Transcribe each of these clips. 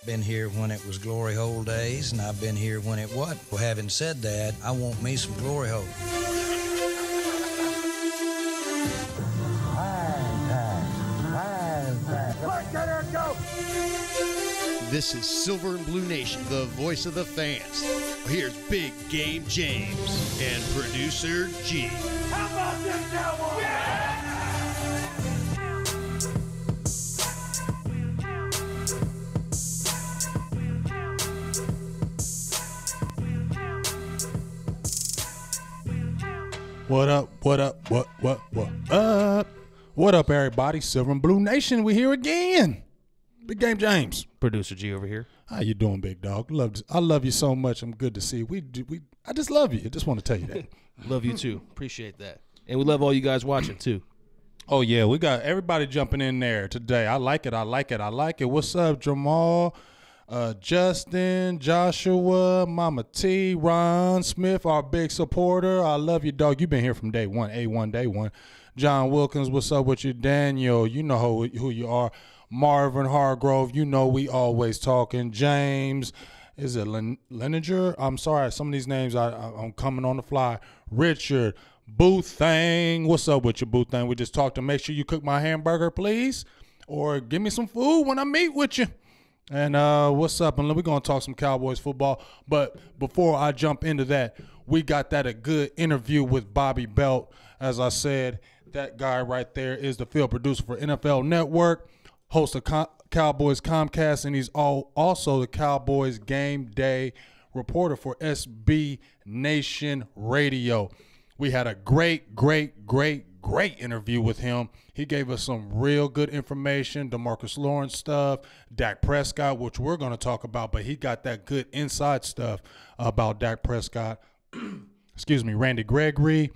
Been here when it was glory hole days, and I've been here when it wasn't. Well, having said that, I want me some glory hole. This is Silver&Blue Nation, the voice of the fans. Here's Big Game James and Producer G. How about this, Cowboys? Yeah! What up, what up, what up? What up, everybody? Silver&Blue Nation, we here again. Big Game James. Producer G over here. How you doing, big dog? I love you so much. I'm good to see you. I just love you. I just want to tell you that. Love you too. Appreciate that. And we love all you guys watching too. Oh, yeah, we got everybody jumping in there today. I like it. What's up, Jamal? Justin, Joshua, Mama T, Ron Smith, our big supporter. I love you, dog. You've been here from day one, A1, day one. John Wilkins, what's up with you? Daniel, you know who you are. Marvin Hargrove, you know we always talking. James, is it Leninger? I'm sorry, some of these names I'm coming on the fly. Richard, Boothang, what's up with you, Boothang? We just talked to make sure you cook my hamburger, please, or give me some food when I meet with you. And what's up? And we're going to talk some Cowboys football. But before I jump into that, we got that a good interview with Bobby Belt. As I said, that guy right there is the field producer for NFL Network, host of Cowboys Comcast, and he's also the Cowboys game day reporter for SB Nation Radio. We had a great interview with him. He gave us some real good information, DeMarcus Lawrence stuff, Dak Prescott, which we're going to talk about, but he got that good inside stuff about Dak Prescott. Excuse me, Randy Gregory,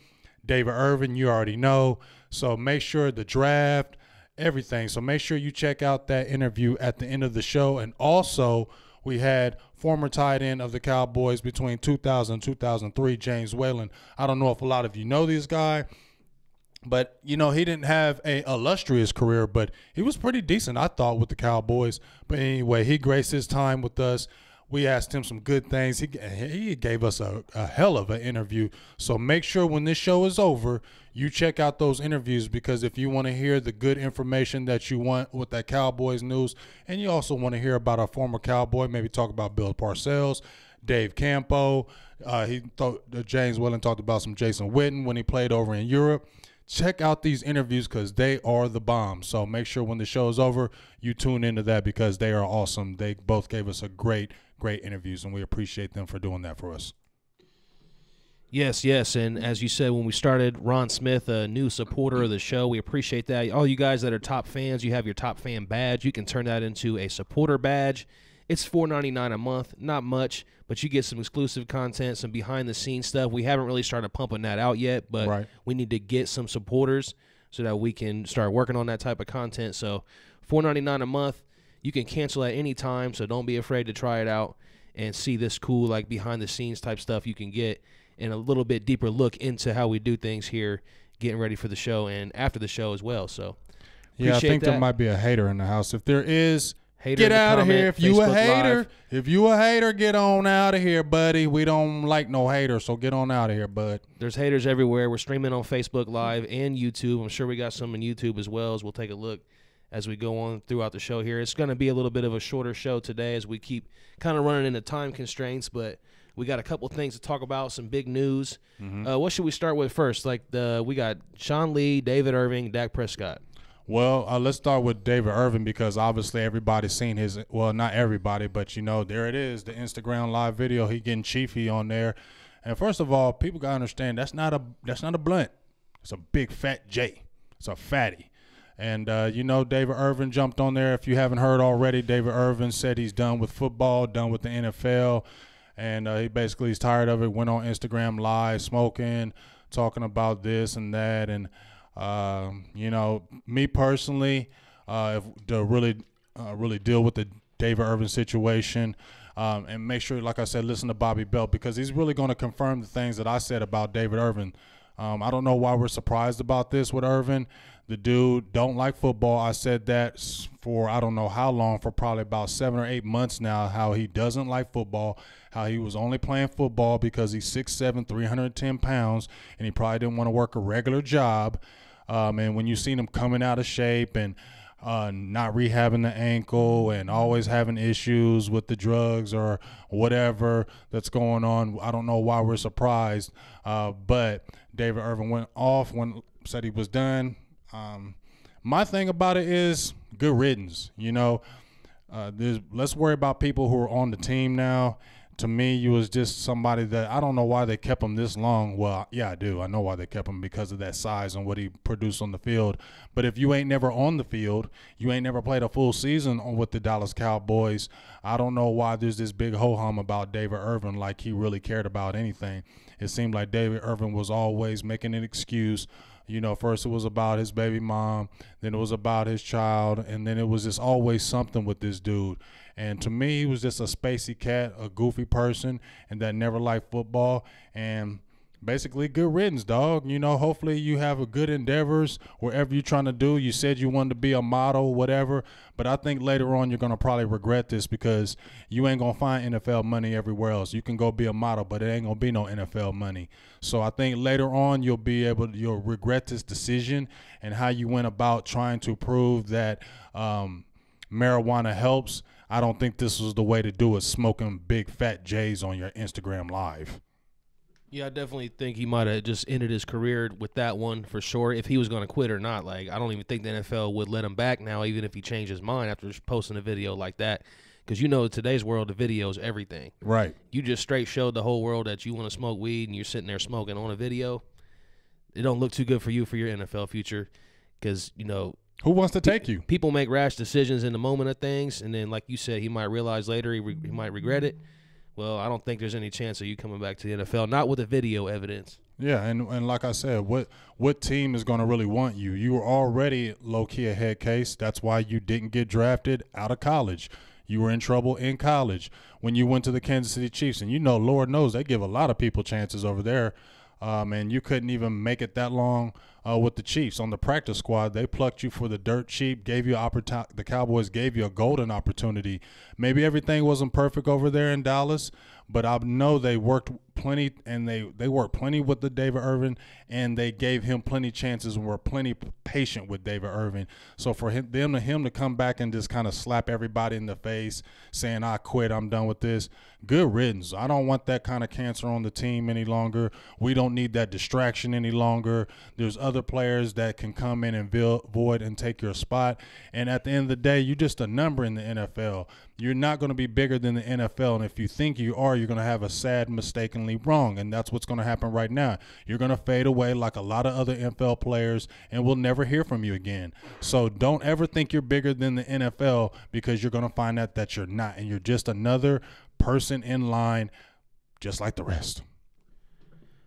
David Irvin, you already know. So make sure the draft, everything. So make sure you check out that interview at the end of the show. And also, we had former tight end of the Cowboys between 2000 and 2003, James Whalen. I don't know if a lot of you know this guy, but, you know, he didn't have a illustrious career, but he was pretty decent, I thought, with the Cowboys. But anyway, he graced his time with us. We asked him some good things. He gave us a hell of an interview. So make sure when this show is over, you check out those interviews, because if you want to hear the good information that you want with that Cowboys news, and you also want to hear about our former Cowboy, maybe talk about Bill Parcells, Dave Campo. James Whalen talked about some Jason Witten when he played over in Europe. check out these interviews because they are the bomb. So make sure when the show is over, you tune into that because they are awesome. They both gave us a great interviews, and we appreciate them for doing that for us. Yes, and as you said when we started, Ron Smith, a new supporter of the show, we appreciate that. All you guys that are top fans, you have your top fan badge. You can turn that into a supporter badge. It's $4.99 a month, not much, but you get some exclusive content, some behind-the-scenes stuff. We haven't really started pumping that out yet, but we need to get some supporters so that we can start working on that type of content. So $4.99 a month, you can cancel at any time, so don't be afraid to try it out and see this cool like behind-the-scenes type stuff you can get, and a little bit deeper look into how we do things here, getting ready for the show and after the show as well. So, yeah, I think there might be a hater in the house. If there is, hater get out of here. If you a hater, get on out of here, buddy. We don't like no haters, so get on out of here, bud. There's haters everywhere. We're streaming on Facebook Live and YouTube. I'm sure we got some on YouTube as well, as we'll take a look as we go on throughout the show here. It's going to be a little bit of a shorter show today as we keep kind of running into time constraints, but we got a couple things to talk about, some big news. What should we start with first? We got Sean Lee, David Irving, Dak Prescott. Well, let's start with David Irving because obviously everybody's seen his – well, not everybody, but, there it is, the Instagram live video. He getting chiefy on there. And first of all, people got to understand that's not a blunt. It's a big fat J. It's a fatty. And, David Irving jumped on there. If you haven't heard already, David Irving said he's done with football, done with the NFL. And he basically is tired of it, went on Instagram Live smoking, talking about this and that. And, me personally, to really deal with the David Irving situation and make sure, like I said, listen to Bobby Belt because he's really going to confirm the things that I said about David Irving. I don't know why we're surprised about this with Irving. The dude don't like football. I said that for I don't know how long, for probably about 7 or 8 months now, how he doesn't like football, how he was only playing football because he's 6'7", 310 pounds, and he probably didn't want to work a regular job. And when you seen him coming out of shape and not rehabbing the ankle and always having issues with the drugs or whatever that's going on, I don't know why we're surprised. But David Irving went off said he was done. My thing about it is good riddance. Let's worry about people who are on the team now. To me, you was just somebody that I don't know why they kept him this long. Well, yeah, I do. I know why they kept him because of that size and what he produced on the field. But if you ain't never on the field, you ain't never played a full season with the Dallas Cowboys, I don't know why there's this big ho-hum about David Irving like he really cared about anything. It seemed like David Irving was always making an excuse. First it was about his baby mom, then it was about his child, and then it was just always something with this dude. And to me, he was just a spacey cat, a goofy person, and that never liked football. And basically, good riddance, dog. Hopefully you have a good endeavors wherever you're trying to do. You said you wanted to be a model, whatever. But I think later on you're going to probably regret this because you ain't going to find NFL money everywhere else. You can go be a model, but it ain't going to be no NFL money. So I think later on you'll regret this decision and how you went about trying to prove that marijuana helps. I don't think this was the way to do it, smoking big fat J's on your Instagram Live. Yeah, I definitely think he might have just ended his career with that one for sure, if he was going to quit or not. I don't even think the NFL would let him back now, even if he changed his mind after posting a video like that. Because today's world, the video is everything. Right. You just straight showed the whole world that you want to smoke weed and you're sitting there smoking on a video. It don't look too good for you for your NFL future because, who wants to take you? People make rash decisions in the moment of things, and then, like you said, he might realize later he might regret it. Well, I don't think there's any chance of you coming back to the NFL, not with the video evidence. Yeah, and like I said, what team is going to really want you? You were already low-key a head case. That's why you didn't get drafted out of college. You were in trouble in college when you went to the Kansas City Chiefs. And Lord knows they give a lot of people chances over there. And you couldn't even make it that long with the Chiefs. On the practice squad, they plucked you for the dirt cheap, gave you the Cowboys gave you a golden opportunity. Maybe everything wasn't perfect over there in Dallas, but I know they worked plenty, and they worked plenty with the David Irvin, and they gave him plenty chances and were plenty patient with David Irvin. So for him to come back and just kind of slap everybody in the face saying, I quit, I'm done with this, good riddance. I don't want that kind of cancer on the team any longer. We don't need that distraction any longer. There's other players that can come in and void and take your spot. And at the end of the day, you're just a number in the NFL. You're not going to be bigger than the NFL, and if you think you are, you're going to have a sad mistakenly wrong, and that's what's going to happen right now. You're going to fade away like a lot of other NFL players, and we'll never hear from you again. So don't ever think you're bigger than the NFL, because you're going to find out that you're not, and you're just another person in line just like the rest.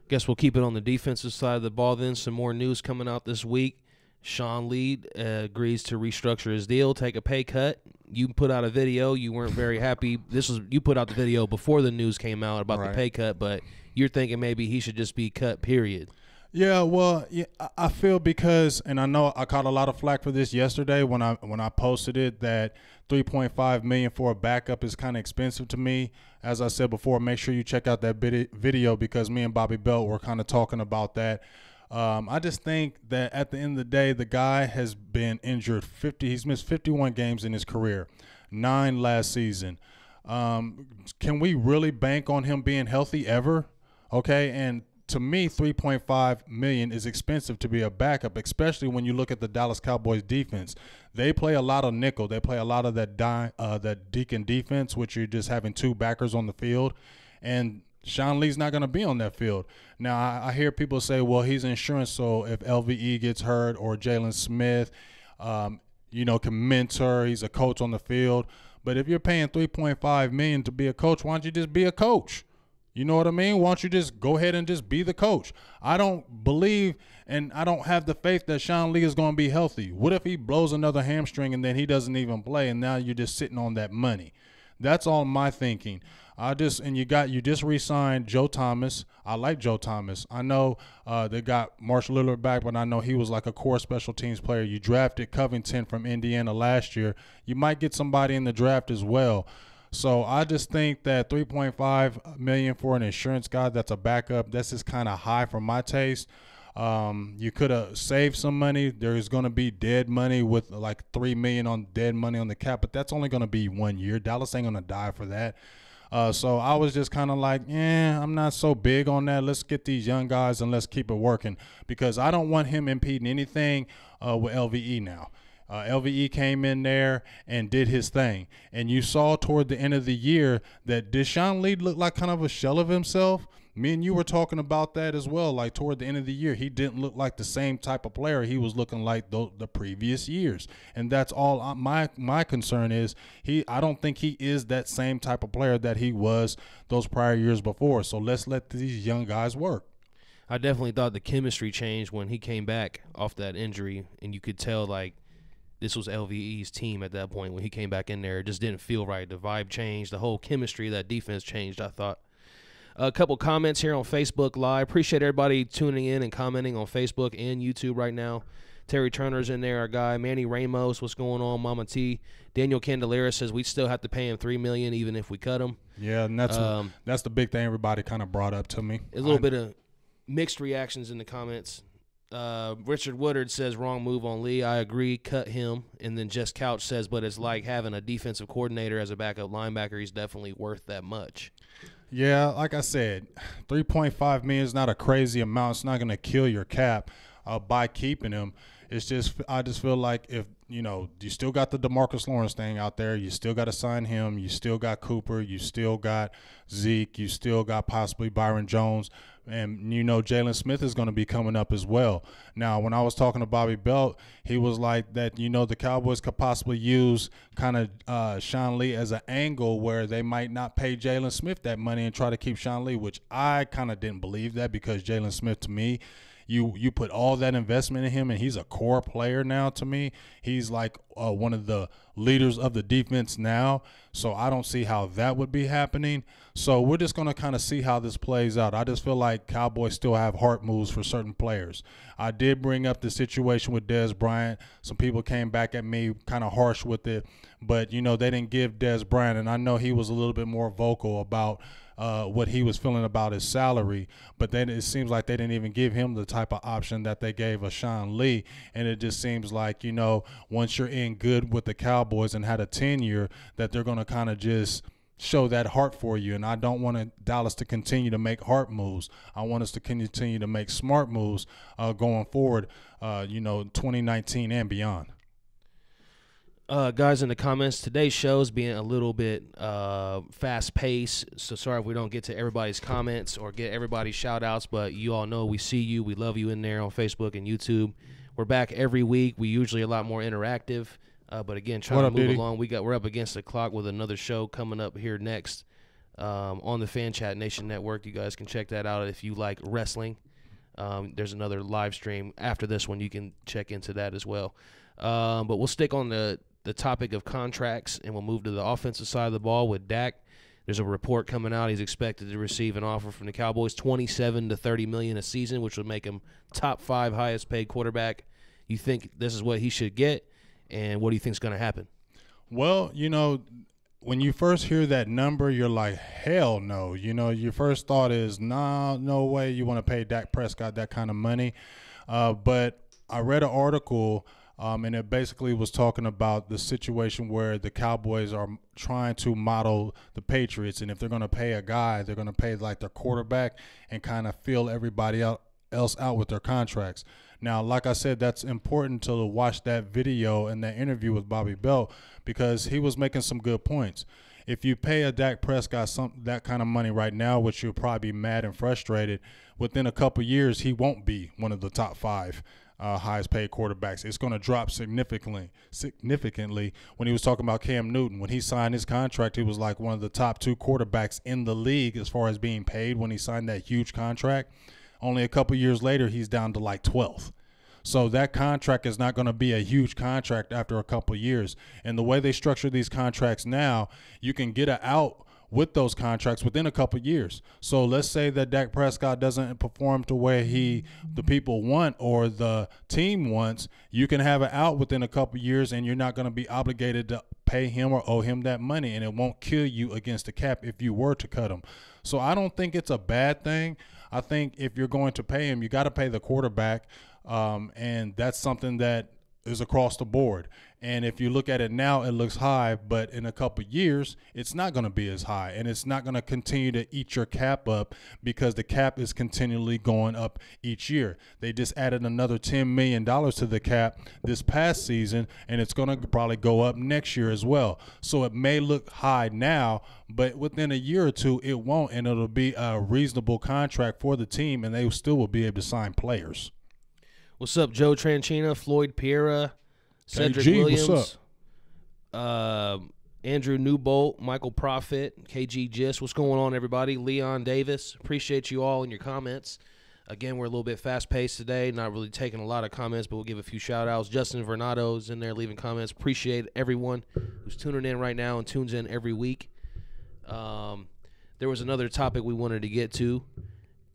Guess we'll keep it on the defensive side of the ball then. Some more news coming out this week. Sean Lee agrees to restructure his deal, take a pay cut. You put out a video. You weren't very happy. You put out the video before the news came out about the pay cut, but you're thinking maybe he should just be cut, period. Yeah, well, yeah, I feel because, and I know I caught a lot of flack for this yesterday when I posted it, that $3.5 million for a backup is kind of expensive to me. As I said before, make sure you check out that video, because me and Bobby Belt were kind of talking about that. I just think that at the end of the day, the guy has been injured. He's missed 51 games in his career, 9 last season. Can we really bank on him being healthy ever? Okay, and to me, $3.5 million is expensive to be a backup, especially when you look at the Dallas Cowboys defense. They play a lot of nickel. They play a lot of that deacon defense, which you're just having 2 backers on the field, and Sean Lee's not going to be on that field. Now, I hear people say, well, he's insurance, so if LVE gets hurt or Jalen Smith, can mentor, he's a coach on the field. But if you're paying $3.5 million to be a coach, why don't you just be a coach? You know what I mean? Why don't you just go ahead and just be the coach? I don't believe and I don't have the faith that Sean Lee is going to be healthy. What if he blows another hamstring and then he doesn't even play, and now you're just sitting on that money? That's all my thinking. You just re-signed Joe Thomas. I like Joe Thomas. I know they got Marshall Lillard back, but I know he was like a core special teams player. You drafted Covington from Indiana last year. You might get somebody in the draft as well. So I just think that $3.5 million for an insurance guy that's a backup, that's just kind of high for my taste. You could have saved some money. There's going to be dead money with like $3 million on dead money on the cap, but that's only going to be 1 year. Dallas ain't going to die for that. So I was just kind of like, I'm not so big on that. Let's get these young guys and let's keep it working, because I don't want him impeding anything with LVE now. LVE came in there and did his thing. And you saw toward the end of the year that did Sean Lee look like kind of a shell of himself? Me and you were talking about that as well. Like toward the end of the year, he didn't look like the same type of player he was looking like the previous years. And that's all my concern is. I don't think he is that same type of player that he was those prior years before. So let's let these young guys work. I definitely thought the chemistry changed when he came back off that injury, and you could tell like this was LVE's team at that point when he came back in there. It just didn't feel right. The vibe changed. The whole chemistry of that defense changed, I thought. A couple comments here on Facebook Live. Appreciate everybody tuning in and commenting on Facebook and YouTube right now. Terry Turner's in there, our guy. Manny Ramos, what's going on? Mama T. Daniel Candelera says we still have to pay him $3 million even if we cut him. Yeah, and that's the big thing everybody kind of brought up to me. A little bit of mixed reactions in the comments. Richard Woodard says wrong move on Lee. I agree, cut him. And then Jess Couch says, but it's like having a defensive coordinator as a backup linebacker. He's definitely worth that much. Yeah, like I said, $3.5 million is not a crazy amount. It's not going to kill your cap by keeping him. It's just I just feel like if you still got the DeMarcus Lawrence thing out there, you still got to sign him. You still got Cooper. You still got Zeke. You still got possibly Byron Jones. And, Jalen Smith is going to be coming up as well. Now, when I was talking to Bobby Belt, he was like that, the Cowboys could possibly use kind of Sean Lee as an angle where they might not pay Jalen Smith that money and try to keep Sean Lee, which I kind of didn't believe that, because Jalen Smith, to me, you put all that investment in him, and he's a core player now to me. He's like one of the leaders of the defense now, so I don't see how that would be happening. So we're just going to kind of see how this plays out. I just feel like Cowboys still have heart moves for certain players. I did bring up the situation with Dez Bryant. Some people came back at me kind of harsh with it, but, they didn't give Dez Bryant, and I know he was a little bit more vocal about what he was feeling about his salary. But then it seems like they didn't even give him the type of option that they gave Sean Lee. And it just seems like, you know, once you're in good with the Cowboys and had a tenure, that they're going to kind of just show that heart for you. And I don't want Dallas to continue to make heart moves. I want us to continue to make smart moves going forward, 2019 and beyond. Guys, in the comments, today's show is being a little bit fast-paced, so sorry if we don't get to everybody's comments or get everybody's shout-outs, but you all know we see you. We love you in there on Facebook and YouTube. We're back every week. We usually a lot more interactive, but again, trying to move along. We're up against the clock with another show coming up here next on the Fan Chat Nation Network. You guys can check that out if you like wrestling. There's another live stream after this one. You can check into that as well. But we'll stick on the topic of contracts, and we'll move to the offensive side of the ball with Dak. There's a report coming out. He's expected to receive an offer from the Cowboys, $27 to $30 million a season, which would make him top 5 highest paid quarterback. You think this is what he should get, and what do you think is going to happen? Well, you know, when you first hear that number, you're like, hell no. You know, your first thought is, nah, no way you want to pay Dak Prescott that kind of money. But I read an article, and it basically was talking about the situation where the Cowboys are trying to model the Patriots. And if they're going to pay a guy, they're going to pay like their quarterback and kind of fill everybody else out with their contracts. Now, like I said, that's important to watch that video and that interview with Bobby Belt, because he was making some good points. If you pay a Dak Prescott that kind of money right now, which you'll probably be mad and frustrated, within a couple years, he won't be one of the top 5 highest paid quarterbacks. It's going to drop significantly. When he was talking about Cam Newton, when he signed his contract, he was like one of the top 2 quarterbacks in the league as far as being paid when he signed that huge contract. Only a couple years later, he's down to like 12th. So that contract is not going to be a huge contract after a couple years. And the way they structure these contracts now, you can get out with those contracts within a couple years. So let's say that Dak Prescott doesn't perform the way the people want or the team wants. You can have it out within a couple years, and you're not going to be obligated to pay him or owe him that money, and it won't kill you against the cap if you were to cut him. So I don't think it's a bad thing. I think if you're going to pay him, you got to pay the quarterback, and that's something that is across the board. And if you look at it now, it looks high, but in a couple years, it's not going to be as high, and it's not going to continue to eat your cap up, because the cap is continually going up each year. They just added another $10 million to the cap this past season, and it's going to probably go up next year as well. So it may look high now, but within a year or two, it won't, and it'll be a reasonable contract for the team, and they still will be able to sign players. What's up, Joe Tranchina, Floyd Piera, Cedric KG, Williams, what's up? Andrew Newbolt, Michael Profit, KG Gist. What's going on, everybody? Leon Davis. Appreciate you all in your comments. Again, we're a little bit fast-paced today, not really taking a lot of comments, but we'll give a few shout-outs. Justin Vernado's in there leaving comments. Appreciate everyone who's tuning in right now and tunes in every week. There was another topic we wanted to get to,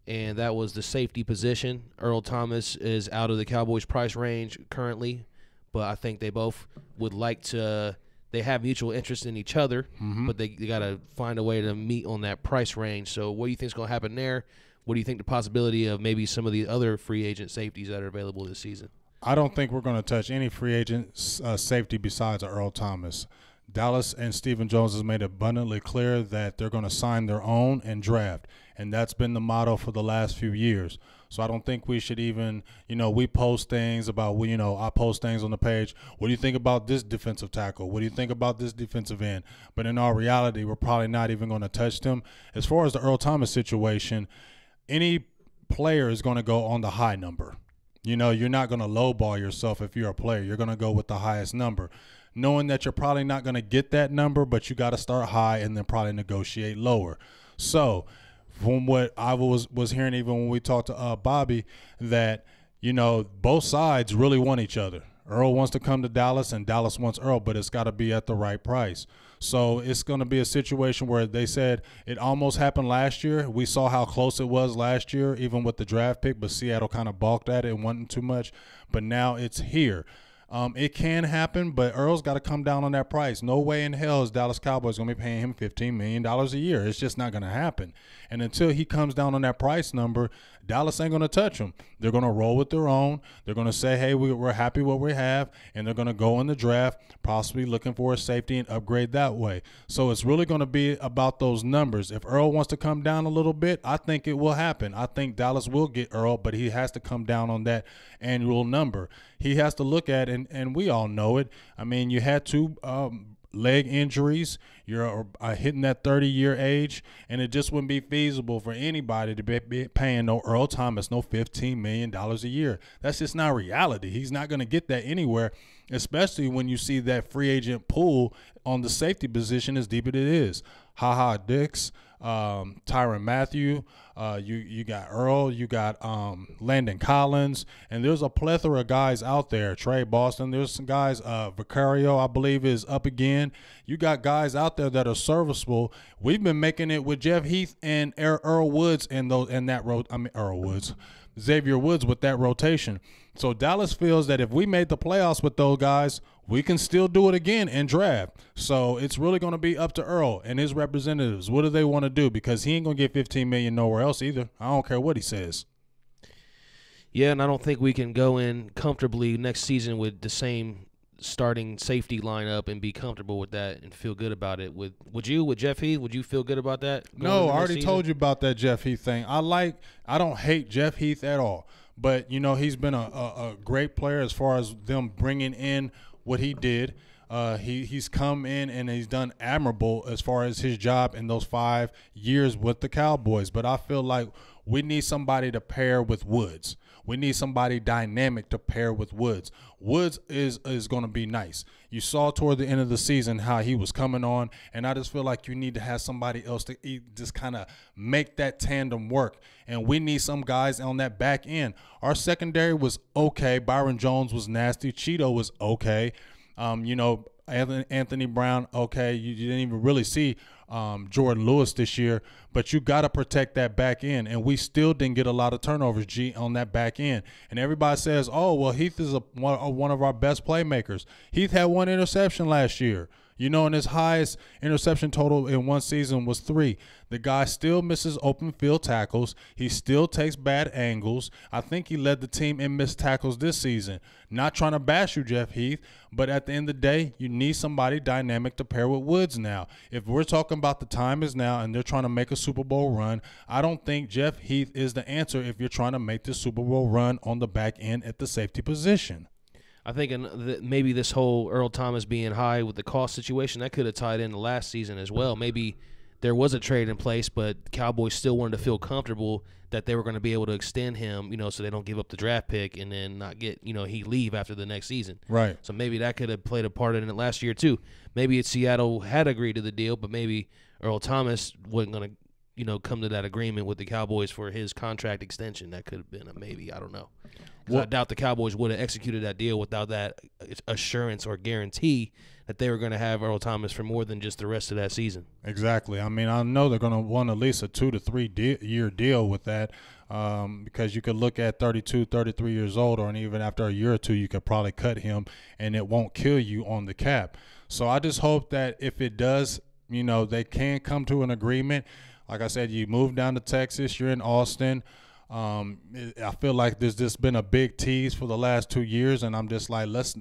and that was the safety position. Earl Thomas is out of the Cowboys' price range currently, but I think they both would like to – they have mutual interest in each other, but they got to find a way to meet on that price range. So what do you think is going to happen there? What do you think the possibility of maybe some of the other free agent safeties that are available this season? I don't think we're going to touch any free agent safety besides Earl Thomas. Dallas and Stephen Jones has made abundantly clear that they're going to sign their own and draft, and that's been the motto for the last few years. So I don't think we should even, we post things about, I post things on the page. What do you think about this defensive tackle? What do you think about this defensive end? But in all reality, we're probably not even going to touch them. As far as the Earl Thomas situation, any player is going to go on the high number. You're not going to lowball yourself if you're a player. You're going to go with the highest number, knowing that you're probably not going to get that number, but you got to start high and then probably negotiate lower. So from what I was hearing, even when we talked to Bobby, that, both sides really want each other. Earl wants to come to Dallas, and Dallas wants Earl, but it's got to be at the right price. So it's going to be a situation where they said it almost happened last year. We saw how close it was last year, even with the draft pick, but Seattle kind of balked at it and wanted too much. But now it's here. It can happen, but Earl's got to come down on that price. No way in hell is Dallas Cowboys going to be paying him $15 million a year. It's just not going to happen. And until he comes down on that price number, Dallas ain't going to touch him. They're going to roll with their own. They're going to say, hey, we're happy what we have, and they're going to go in the draft, possibly looking for a safety and upgrade that way. So it's really going to be about those numbers. If Earl wants to come down a little bit, I think it will happen. I think Dallas will get Earl, but he has to come down on that annual number. He has to look at, and we all know it. I mean, you had two leg injuries. You're hitting that 30-year age, and it just wouldn't be feasible for anybody to be paying no Earl Thomas no $15 million a year. That's just not reality. He's not going to get that anywhere, especially when you see that free agent pool on the safety position as deep as it is. Ha Dix, Tyrann Mathieu, you got Earl, you got Landon Collins, and there's a plethora of guys out there. Trey Boston, there's some guys. Vicario, I believe, is up again. You got guys out there that are serviceable. We've been making it with Jeff Heath and Earl Woods Xavier Woods with that rotation. So Dallas feels that if we made the playoffs with those guys, we can still do it again and draft. So it's really going to be up to Earl and his representatives. What do they want to do? Because he ain't going to get $15 million nowhere else either. I don't care what he says. Yeah, and I don't think we can go in comfortably next season with the same starting safety lineup and be comfortable with that and feel good about it. Would you, with Jeff Heath, would you feel good about that? No, I already told you about that Jeff Heath thing. I don't hate Jeff Heath at all. But, you know, he's been a great player as far as them bringing in what he did. He's come in and he's done admirable as far as his job in those 5 years with the Cowboys. But I feel like we need somebody to pair with Woods. We need somebody dynamic to pair with Woods. Woods is going to be nice. You saw toward the end of the season how he was coming on, and I just feel like you need to have somebody else to just kind of make that tandem work. And we need some guys on that back end. Our secondary was okay. Byron Jones was nasty. Cheeto was okay. Anthony Brown, okay. You didn't even really see Jordan Lewis this year, but you got to protect that back end, and we still didn't get a lot of turnovers, on that back end. And everybody says, oh, well, Heath is one of our best playmakers. Heath had 1 interception last year. You know, and his highest interception total in one season was 3. The guy still misses open field tackles. He still takes bad angles. I think he led the team in missed tackles this season. Not trying to bash you, Jeff Heath, but at the end of the day, you need somebody dynamic to pair with Woods now. If we're talking about the time is now and they're trying to make a Super Bowl run, I don't think Jeff Heath is the answer if you're trying to make the Super Bowl run on the back end at the safety position. I think maybe this whole Earl Thomas being high with the cost situation, that could have tied into last season as well. Maybe there was a trade in place, but the Cowboys still wanted to feel comfortable that they were going to be able to extend him, so they don't give up the draft pick and then not get, he leave after the next season. Right. So maybe that could have played a part in it last year too. Maybe Seattle had agreed to the deal, but maybe Earl Thomas wasn't going to, come to that agreement with the Cowboys for his contract extension. That could have been a maybe. I don't know. Well, I doubt the Cowboys would have executed that deal without that assurance or guarantee that they were going to have Earl Thomas for more than just the rest of that season. Exactly. I mean, I know they're going to want at least a 2 to 3 year deal with that, because you could look at 32, 33 years old, or even after a year or two, you could probably cut him and it won't kill you on the cap. So I just hope that if it does, they can come to an agreement. Like I said, you move down to Texas, you're in Austin. I feel like there's just been a big tease for the last 2 years, and I'm just like, let's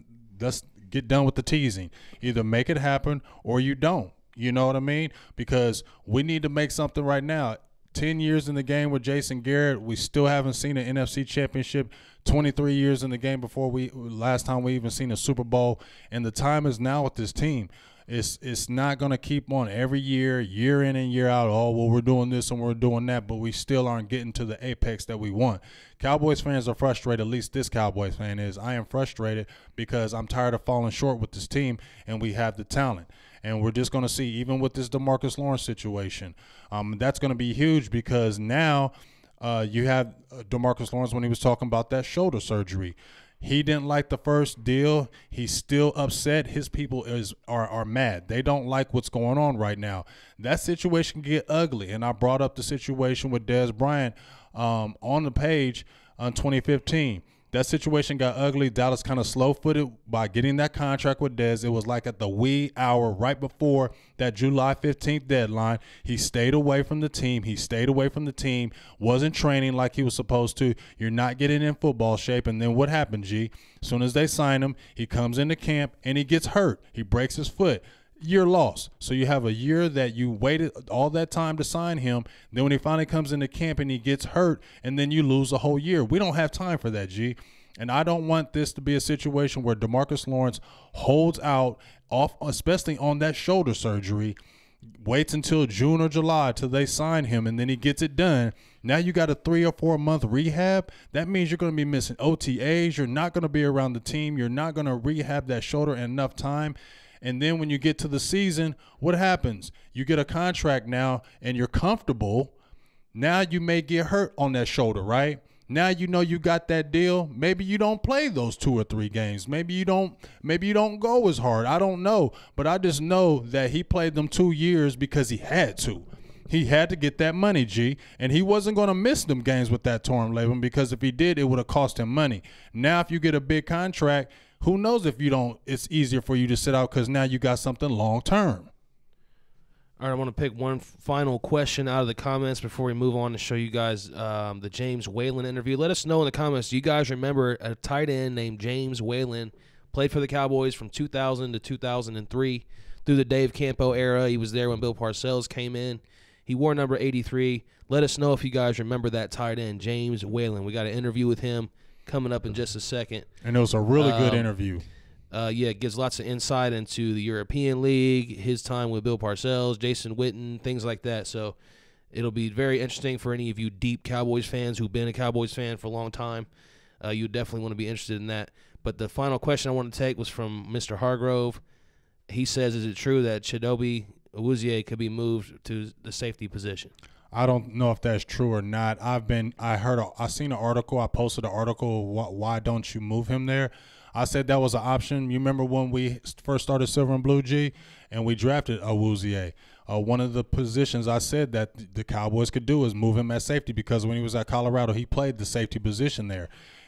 get done with the teasing. Either make it happen or you don't. You know what I mean? Because we need to make something right now. 10 years in the game with Jason Garrett, we still haven't seen an NFC championship. 23 years in the game before last time we even seen a Super Bowl, and the time is now with this team. It's not going to keep on every year in and year out. Oh, well, we're doing this and we're doing that, but we still aren't getting to the apex that we want. Cowboys fans are frustrated. At least this Cowboys fan is. I am frustrated because I'm tired of falling short with this team, and we have the talent. And we're just going to see, even with this DeMarcus Lawrence situation, that's going to be huge because now you have DeMarcus Lawrence when he was talking about that shoulder surgery. He didn't like the first deal. He's still upset. His people are mad. They don't like what's going on right now. That situation can get ugly. And I brought up the situation with Dez Bryant on the page in 2015. That situation got ugly. Dallas kind of slow-footed by getting that contract with Dez. It was like at the wee hour right before that July 15th deadline. He stayed away from the team. Wasn't training like he was supposed to. You're not getting in football shape. And then what happened, G? As soon as they sign him, he comes into camp and he gets hurt. He breaks his foot. Year lost. So you have a year that you waited all that time to sign him. Then when he finally comes into camp and he gets hurt, and then you lose a whole year. We don't have time for that, G. And I don't want this to be a situation where DeMarcus Lawrence holds out off, especially on that shoulder surgery, waits until June or July till they sign him, and then he gets it done. Now you got a 3 or 4 month rehab. That means you're going to be missing OTAs. You're not going to be around the team. You're not going to rehab that shoulder in enough time. And then when you get to the season, what happens? You get a contract now and you're comfortable. Now you may get hurt on that shoulder, right? Now you know you got that deal. Maybe you don't play those 2 or 3 games. Maybe you don't go as hard. I don't know. But I just know that he played them 2 years because he had to. He had to get that money, G. And he wasn't going to miss them games with that torn labrum, because if he did, it would have cost him money. Now if you get a big contract, who knows if you don't, it's easier for you to sit out because now you got something long term. All right, I want to pick one final question out of the comments before we move on to show you guys the James Whalen interview. Let us know in the comments, do you guys remember a tight end named James Whalen? Played for the Cowboys from 2000 to 2003 through the Dave Campo era. He was there when Bill Parcells came in. He wore number 83. Let us know if you guys remember that tight end, James Whalen. We got an interview with him coming up in just a second. And it was a really good interview. Yeah, it gives lots of insight into the European League, his time with Bill Parcells, Jason Witten, things like that. So it'll be very interesting for any of you deep Cowboys fans who've been a Cowboys fan for a long time. You definitely want to be interested in that. But the final question I want to take was from Mr. Hargrove. He says, is it true that Chidobe Awuzie could be moved to the safety position? I don't know if that's true or not. I seen an article. I posted an article. Why don't you move him there? I said that was an option. You remember when we first started Silver and Blue, G, and we drafted Awuzie. One of the positions I said that the Cowboys could do is move him at safety, because when he was at Colorado, he played the safety position there.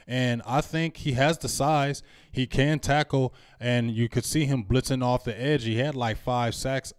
And I think he has the size. He can tackle, and you could see him blitzing off the edge. He had like 5 sacks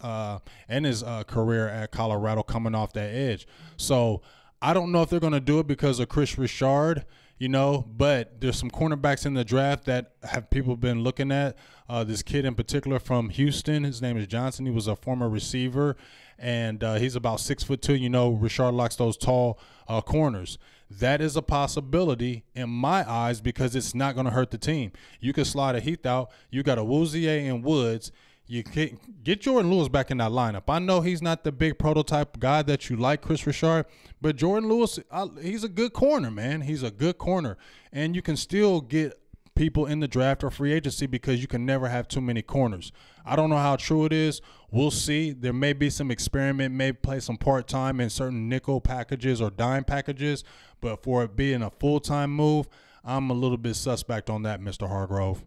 in his career at Colorado coming off that edge. So I don't know if they're going to do it because of Chris Richard, but there's some cornerbacks in the draft that have people been looking at. This kid in particular from Houston, his name is Johnson. He was a former receiver, and he's about 6'2". Richard likes those tall corners. That is a possibility in my eyes because it's not going to hurt the team. You can slide a Heath out. You got Awuzie and Woods. You can get Jordan Lewis back in that lineup. I know he's not the big prototype guy that you like, Chris Richard, but Jordan Lewis, he's a good corner, man. He's a good corner. And you can still get people in the draft or free agency because you can never have too many corners. I don't know how true it is. We'll see. There may be some experiment, may play some part-time in certain nickel packages or dime packages, but for it being a full-time move, I'm a little bit suspect on that, Mr. Hargrove.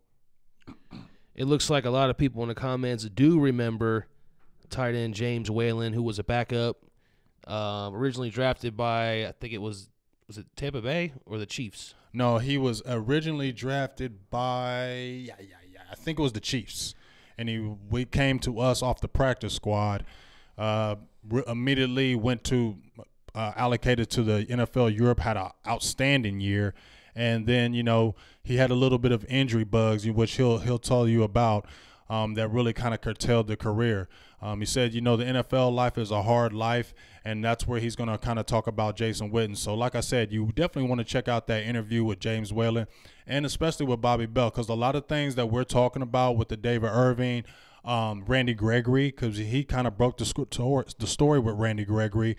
It looks like a lot of people in the comments do remember tight end James Whalen, who was a backup, originally drafted by, I think was it Tampa Bay or the Chiefs? No, he was originally drafted by, I think it was the Chiefs. And we came to us off the practice squad, immediately went to allocated to the NFL Europe, had an outstanding year. And then, he had a little bit of injury bugs, which he'll tell you about, that really kind of curtailed the career. He said, the NFL life is a hard life, and that's where he's going to kind of talk about Jason Witten. So, like I said, you definitely want to check out that interview with James Whalen, and especially with Bobby Bell, because a lot of things that we're talking about with the David Irving, Randy Gregory, because he kind of broke the story with Randy Gregory.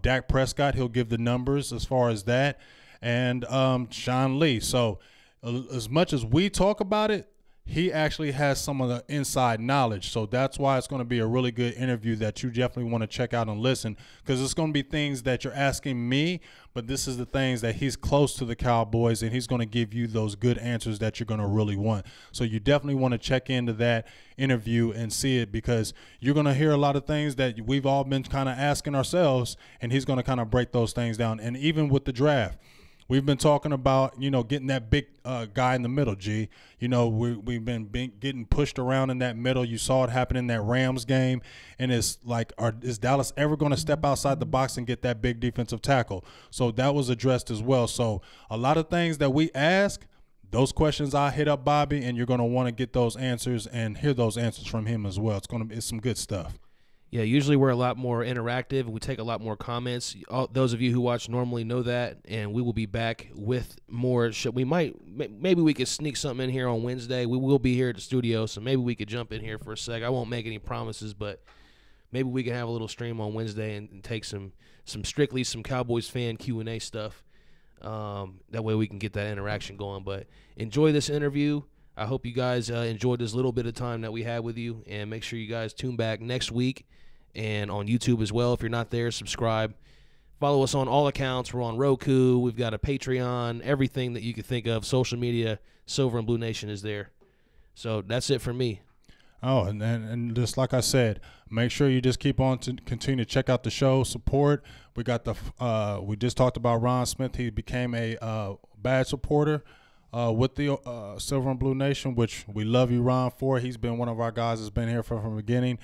Dak Prescott, he'll give the numbers as far as that, and Sean Lee. So as much as we talk about it, he actually has some of the inside knowledge. So that's why it's going to be a really good interview that you definitely want to check out and listen, because it's going to be things that you're asking me, but this is the things that he's close to the Cowboys, and he's going to give you those good answers that you're going to really want. So you definitely want to check into that interview and see it, because you're going to hear a lot of things that we've all been kind of asking ourselves, and he's going to kind of break those things down. And even with the draft, we've been talking about, getting that big guy in the middle, G. We've been getting pushed around in that middle. You saw it happen in that Rams game, and it's like, is Dallas ever going to step outside the box and get that big defensive tackle? So that was addressed as well. So a lot of things that we ask, those questions I hit up Bobby, and you're going to want to get those answers and hear those answers from him as well. It's some good stuff. Yeah, usually we're a lot more interactive and we take a lot more comments. Those of you who watch normally know that, and we will be back with more. Maybe we could sneak something in here on Wednesday. We will be here at the studio, so maybe we could jump in here for a sec. I won't make any promises, but maybe we can have a little stream on Wednesday and take some strictly some Cowboys fan Q&A stuff. That way we can get that interaction going. But enjoy this interview. I hope you guys enjoyed this little bit of time that we had with you, and make sure you guys tune back next week and on YouTube as well. If you're not there, subscribe. Follow us on all accounts. We're on Roku. We've got a Patreon. Everything that you could think of, social media, Silver and Blue Nation is there. So that's it for me. Oh, and just like I said, make sure you just keep on to continue to check out the show, support. We got we just talked about Ron Smith. He became a badge supporter with the Silver and Blue Nation, which we love you, Ron, for. He's been one of our guys that's been here from the beginning.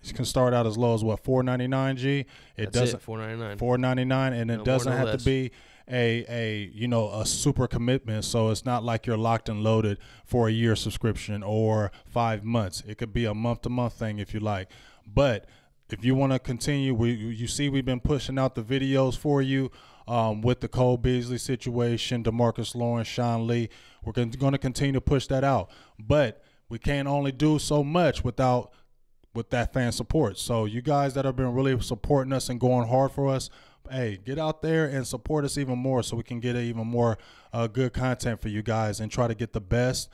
It can start out as low as $4.99, G. That's it, $4.99. $4.99, and it doesn't have to be a super commitment. So it's not like you're locked and loaded for a year subscription or 5 months. It could be a month-to-month thing if you like. But if you want to continue, you see we've been pushing out the videos for you with the Cole Beasley situation, DeMarcus Lawrence, Sean Lee. We're going to continue to push that out. But we can't only do so much with that fan support. So you guys that have been really supporting us and going hard for us, hey, get out there and support us even more so we can get even more good content for you guys and try to get the best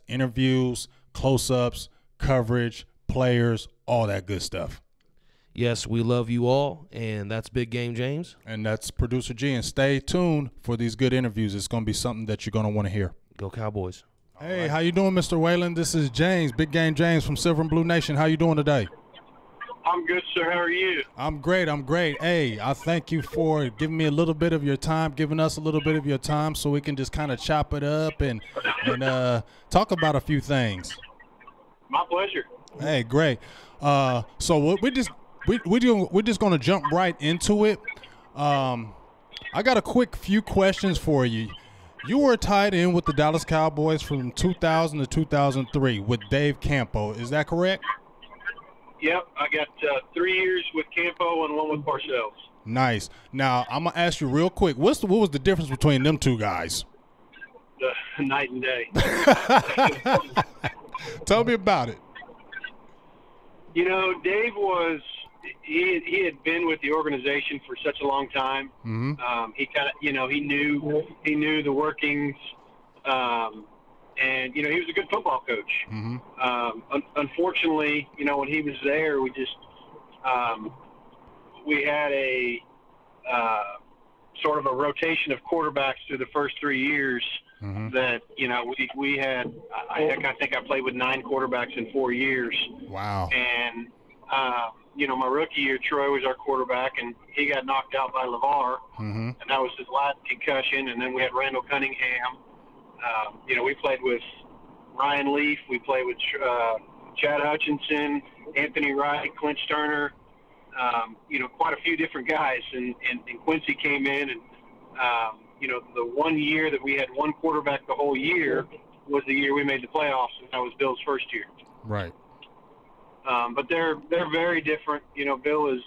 interviews, close-ups, coverage, players, all that good stuff. Yes, we love you all, and that's Big Game James. And that's Producer G. And stay tuned for these good interviews. It's going to be something that you're going to want to hear. Go Cowboys. Hey, right. How you doing, Mr. Whalen? This is James, Big Game James from Silver and Blue Nation. How you doing today? I'm good, sir. How are you? I'm great. Hey, I thank you for giving me a little bit of your time, giving us a little bit of your time so we can just kind of chop it up and talk about a few things. My pleasure. Hey, great. So we're just going to jump right into it. I got a quick few questions for you. You were tied in with the Dallas Cowboys from 2000 to 2003 with Dave Campo. Is that correct? Yep. I got 3 years with Campo and 1 with Parcells. Nice. Now, I'm going to ask you real quick, what was the difference between them two guys? Night and day. Tell me about it. Dave he had been with the organization for such a long time. Mm-hmm. He kind of, he knew the workings, and he was a good football coach. Mm-hmm. Unfortunately, when he was there, we had a sort of a rotation of quarterbacks through the first 3 years. Mm-hmm. That we had. I think I played with 9 quarterbacks in 4 years. Wow. And my rookie year, Troy was our quarterback, and he got knocked out by LeVar, mm-hmm. and that was his last concussion. And then we had Randall Cunningham. We played with Ryan Leaf. We played with Chad Hutchinson, Anthony Wright, Clint Sterner. Quite a few different guys. And Quincy came in, and the 1 year that we had one quarterback the whole year was the year we made the playoffs, and that was Bill's first year. Right. But they're very different. Bill is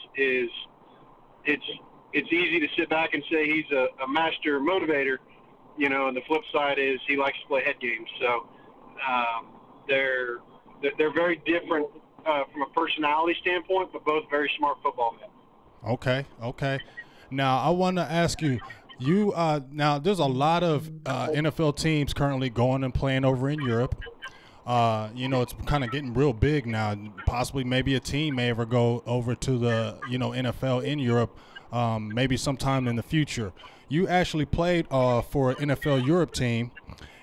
it's easy to sit back and say he's a master motivator, and the flip side is he likes to play head games. So they're very different from a personality standpoint, but both very smart football men. Okay. Now I want to ask you. Now there's a lot of NFL teams currently going and playing over in Europe. It's kind of getting real big now. Possibly maybe a team may ever go over to the, NFL in Europe maybe sometime in the future. You actually played for an NFL Europe team,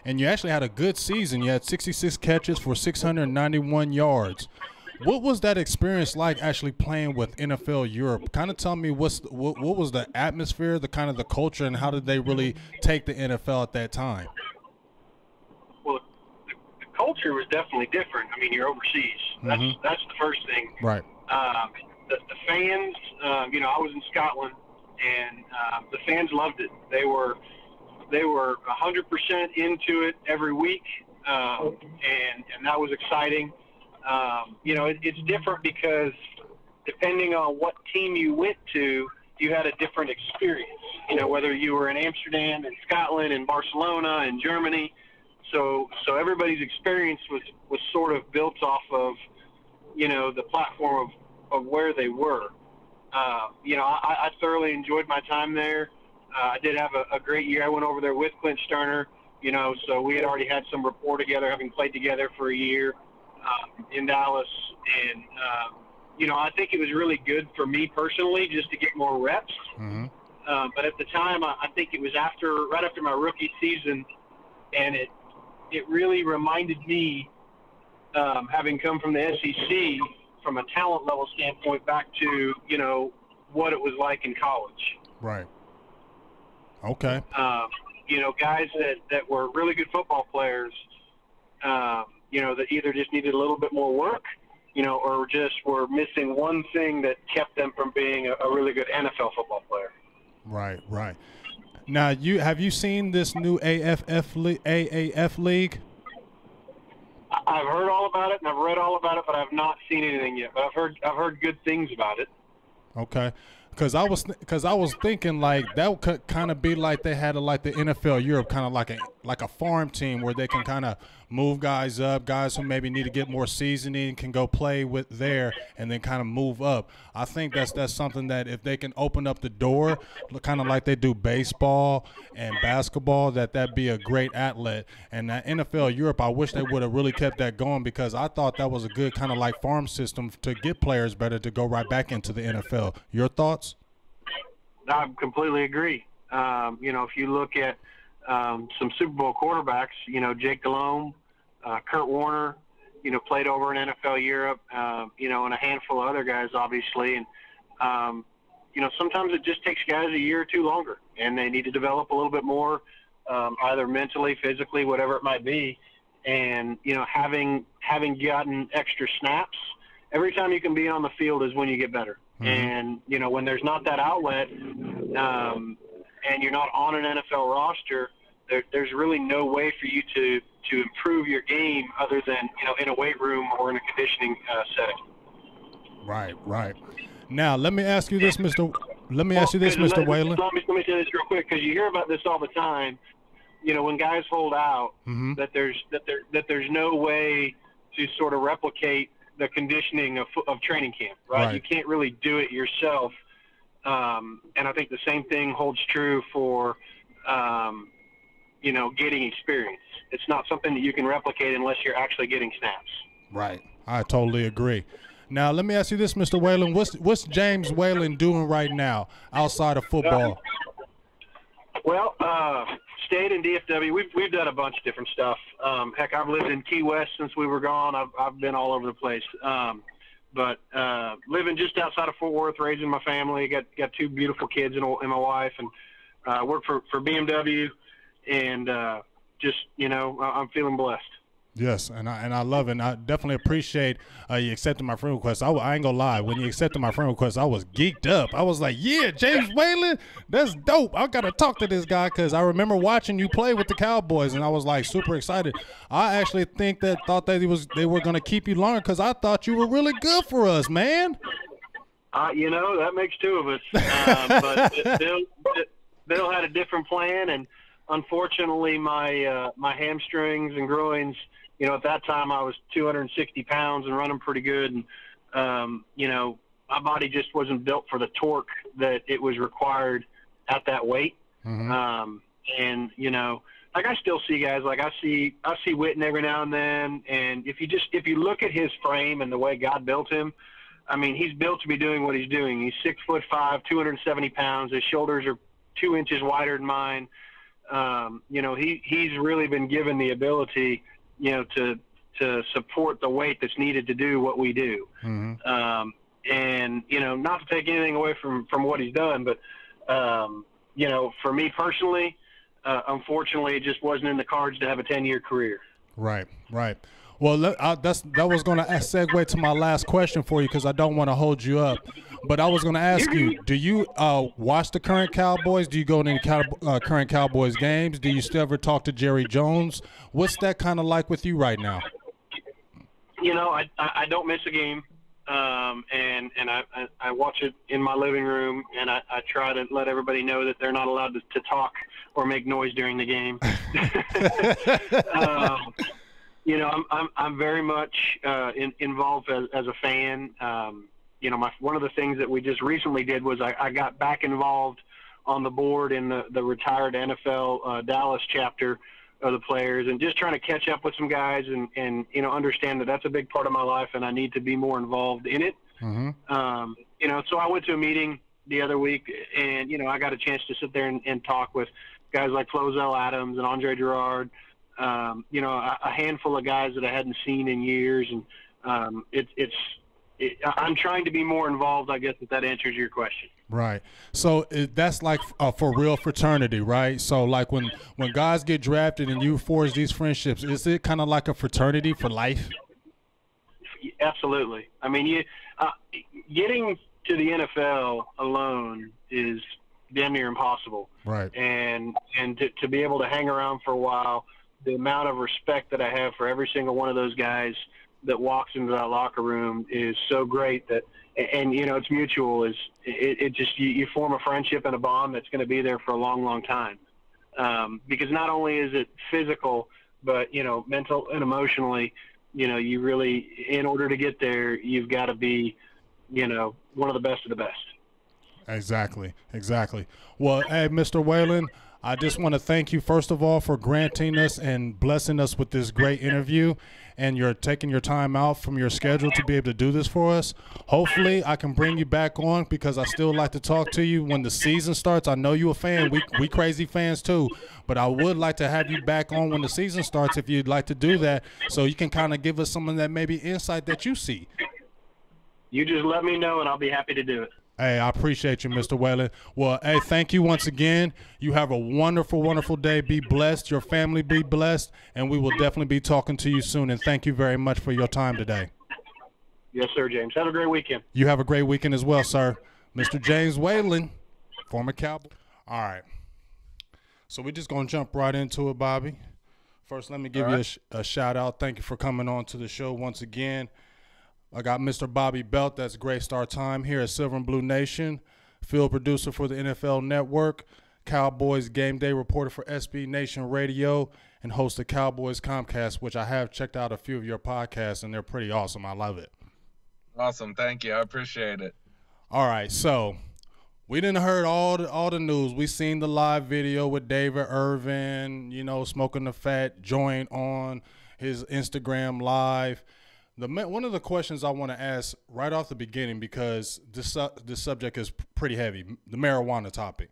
and you actually had a good season. You had 66 catches for 691 yards. What was that experience like actually playing with NFL Europe? Kind of tell me what was the atmosphere, the kind of the culture, and how did they really take the NFL at that time? Well, the culture was definitely different. I mean, you're overseas. That's the first thing. Right. The fans, you know, I was in Scotland, and the fans loved it. They were 100% into it every week, and that was exciting. You know, it's different because depending on what team you went to, you had a different experience. You know, whether you were in Amsterdam and Scotland and Barcelona and Germany. So everybody's experience was sort of built off of, you know, the platform of where they were. You know, I thoroughly enjoyed my time there. I did have a great year. I went over there with Clint Sterner, you know, so we had already had some rapport together, having played together for a year in Dallas. And, you know, I think it was really good for me personally just to get more reps. But at the time, I think it was right after my rookie season, and it really reminded me, having come from the SEC, from a talent level standpoint, back to, you know, what it was like in college. Right. Okay. You know, guys that were really good football players, you know, that either just needed a little bit more work, you know, or just were missing one thing that kept them from being a really good NFL football player. Right, right. Now, have you seen this new AAF league? I've heard all about it and I've read all about it, but I've not seen anything yet. But I've heard good things about it. Okay. Because I was thinking like that could kind of be like they had like the NFL Europe, kind of like a farm team where they can kind of move guys up, guys who maybe need to get more seasoning can go play with there and then kind of move up. I think that's something that if they can open up the door, kind of like they do baseball and basketball, that'd be a great outlet. And that NFL Europe, I wish they would have really kept that going because I thought that was a good kind of like farm system to get players better to go right back into the NFL. Your thoughts? I completely agree. You know, if you look at some Super Bowl quarterbacks, you know, Jake Delhomme, Kurt Warner, you know, played over in NFL Europe, you know, and a handful of other guys, obviously. And, you know, sometimes it just takes guys a year or two longer, and they need to develop a little bit more, either mentally, physically, whatever it might be. And, you know, having gotten extra snaps, every time you can be on the field is when you get better. And, you know, when there's not that outlet and you're not on an NFL roster, there's really no way for you to improve your game other than, you know, in a weight room or in a conditioning setting. Right, right. Now, let me ask you this, Mr. Whalen. Let me say this real quick because you hear about this all the time. You know, when guys hold out, that there's no way to sort of replicate the conditioning of training camp, right? You can't really do it yourself. And I think the same thing holds true for, you know, getting experience. It's not something that you can replicate unless you're actually getting snaps. Right. I totally agree. Now, let me ask you this, Mr. Whalen. What's James Whalen doing right now outside of football? Well, stayed in DFW. We've done a bunch of different stuff. Heck, I've lived in Key West since we were gone. I've been all over the place. But living just outside of Fort Worth, raising my family, got two beautiful kids and my wife, and work for BMW, and just, you know, I'm feeling blessed. Yes, and I love it. And I definitely appreciate you accepting my friend request. I ain't gonna lie. When you accepted my friend request, I was geeked up. I was like, yeah, James Whalen, that's dope. I got to talk to this guy because I remember watching you play with the Cowboys, and I was like super excited. I actually thought that they were going to keep you longer because I thought you were really good for us, man. You know, that makes two of us. But Bill had a different plan, and unfortunately my hamstrings and groins, you know, at that time I was 260 pounds and running pretty good. And, you know, my body just wasn't built for the torque that it was required at that weight. And, you know, like I still see guys, like I see Witten every now and then. And if you look at his frame and the way God built him, I mean, he's built to be doing what he's doing. He's 6'5", 270 pounds. His shoulders are 2 inches wider than mine. You know, he's really been given the ability, you know, to to support the weight that's needed to do what we do. Mm-hmm. And, you know, not to take anything away from what he's done, but, you know, for me personally, unfortunately, it just wasn't in the cards to have a 10-year career. Right. Well, that was going to segue to my last question for you, because I don't want to hold you up. But I was going to ask you, do you watch the current Cowboys? Do you go to any current Cowboys games? Do you still ever talk to Jerry Jones? What's that kind of like with you right now? You know, I don't miss a game. And I watch it in my living room, and I try to let everybody know that they're not allowed to talk or make noise during the game. You know, I'm very much involved as a fan. You know, one of the things that we just recently did was I got back involved on the board in the retired NFL Dallas chapter of the players, and just trying to catch up with some guys and you know, understand that that's a big part of my life and I need to be more involved in it. Mm-hmm. You know, so I went to a meeting the other week, and, you know, I got a chance to sit there and talk with guys like Flozell Adams and Andre Gerard, you know, a handful of guys that I hadn't seen in years. And I'm trying to be more involved, I guess, if that answers your question. Right. So that's like for real fraternity, right? So like when guys get drafted and you forge these friendships, is it kind of like a fraternity for life? Absolutely. I mean, getting to the NFL alone is damn near impossible. Right. And to be able to hang around for a while, the amount of respect that I have for every single one of those guys that walks into that locker room is so great that, and you know, it's mutual. It just, you form a friendship and a bond that's going to be there for a long, long time. Because not only is it physical, but, you know, mental and emotionally, you know, you really, in order to get there, you've got to be, you know, one of the best of the best. Exactly. Well, hey, Mr. Whalen, I just want to thank you, first of all, for granting us and blessing us with this great interview, and you're taking your time out from your schedule to be able to do this for us. Hopefully, I can bring you back on, because I still like to talk to you when the season starts. I know you're a fan. We crazy fans too, but I would like to have you back on when the season starts if you'd like to do that, so you can kind of give us some of that maybe insight that you see. You just let me know, and I'll be happy to do it. Hey, I appreciate you, Mr. Whalen. Well, hey, thank you once again. You have a wonderful, wonderful day. Be blessed. Your family be blessed. And we will definitely be talking to you soon. And thank you very much for your time today. Yes, sir, James. Have a great weekend. You have a great weekend as well, sir. Mr. James Whalen, former Cowboy. All right. So we're just going to jump right into it, Bobby. First, let me give you a shout-out. Thank you for coming on to the show once again. I got Mr. Bobby Belt. That's graced our time here at Silver&Blue Nation, field producer for the NFL Network, Cowboys game day reporter for SB Nation Radio, and host of Cowboys Comcast, which I have checked out a few of your podcasts, and they're pretty awesome. I love it. Awesome. Thank you. I appreciate it. All right. So we didn't heard all the news. We seen the live video with David Irvin, you know, smoking the fat joint on his Instagram live. One of the questions I want to ask right off the beginning, because this subject is pretty heavy, the marijuana topic.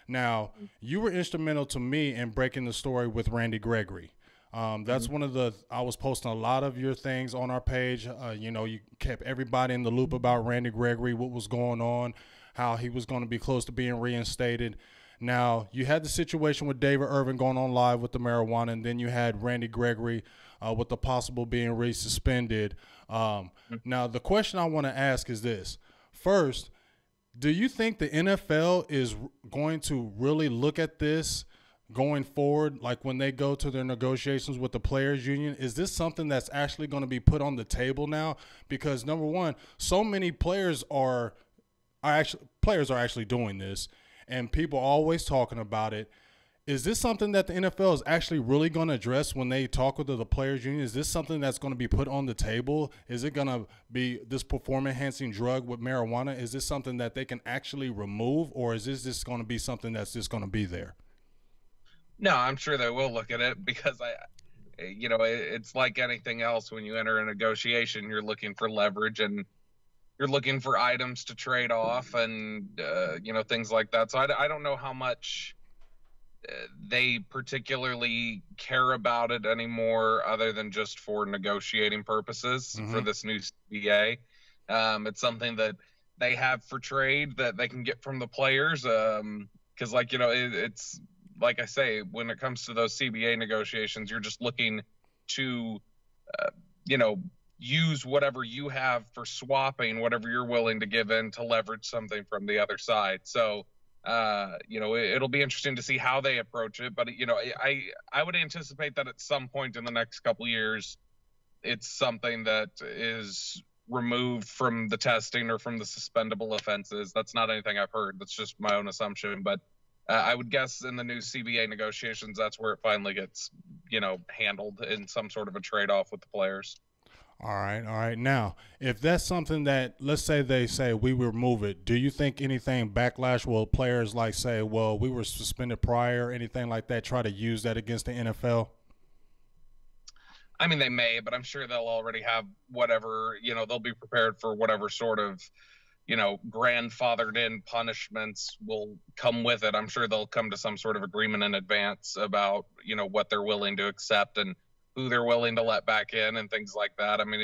Now, you were instrumental to me in breaking the story with Randy Gregory. That's one of I was posting a lot of your things on our page. You know, you kept everybody in the loop about Randy Gregory, what was going on, how he was going to be close to being reinstated. Now, you had the situation with David Irvin going on live with the marijuana, and then you had Randy Gregory with the possible being resuspended. Now, the question I want to ask is this. First, do you think the NFL is going to really look at this going forward, like when they go to their negotiations with the players union? Is this something that's actually going to be put on the table now? Because, number one, so many players are actually doing this, and people are always talking about it. Is this something that the NFL is actually really going to address when they talk with the players union? Is this something that's going to be put on the table? Is it going to be this performance-enhancing drug with marijuana? Is this something that they can actually remove, or is this just going to be something that's just going to be there? No, I'm sure they will look at it, because you know, it's like anything else. When you enter a negotiation, you're looking for leverage, and you're looking for items to trade off, and you know, things like that. So I don't know how much they particularly care about it anymore, other than just for negotiating purposes for this new CBA. It's something that they have for trade that they can get from the players. Because, like, it's like I say, when it comes to those CBA negotiations, you're just looking to, use whatever you have for swapping whatever you're willing to give in to leverage something from the other side. So, it'll be interesting to see how they approach it. But, I would anticipate that at some point in the next couple of years, it's something that is removed from the testing or from the suspendable offenses. That's not anything I've heard. That's just my own assumption. But I would guess in the new CBA negotiations, that's where it finally gets, handled in some sort of a trade-off with the players. All right. Now, if that's something that, let's say they say we remove it, do you think anything backlash will players like say, well, we were suspended prior, anything like that, try to use that against the NFL? I mean, they may, but I'm sure they'll already have whatever, they'll be prepared for whatever sort of, grandfathered in punishments will come with it. I'm sure they'll come to some sort of agreement in advance about, what they're willing to accept and who they're willing to let back in and things like that. I mean,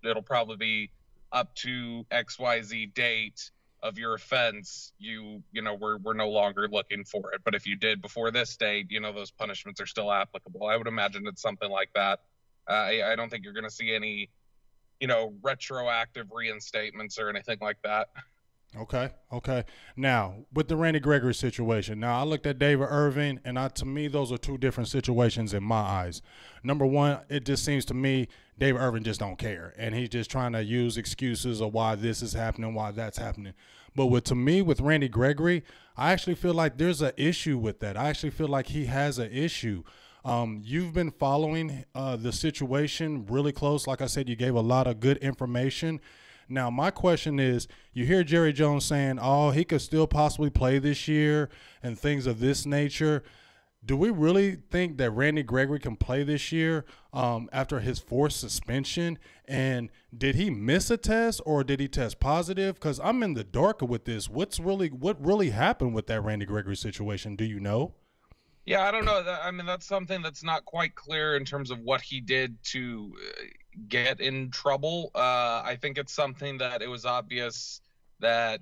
it'll probably be up to XYZ date of your offense. We're no longer looking for it. But if you did before this date, those punishments are still applicable. I would imagine it's something like that. I don't think you're going to see any, retroactive reinstatements or anything like that. Okay. Now, with the Randy Gregory situation, now I looked at David Irving, and to me, those are two different situations in my eyes. Number one, it just seems to me David Irving just don't care, and he's just trying to use excuses of why this is happening, why that's happening. But with Randy Gregory, I actually feel like there's an issue with that. I actually feel like he has an issue. You've been following the situation really close. Like I said, you gave a lot of good information. Now, my question is, you hear Jerry Jones saying, oh, he could still possibly play this year and things of this nature. Do we really think that Randy Gregory can play this year after his forced suspension? And did he miss a test or did he test positive? Because I'm in the dark with this. What really happened with that Randy Gregory situation? Do you know? Yeah, I don't know. I mean, that's something that's not quite clear in terms of what he did to get in trouble. I think it's something that it was obvious that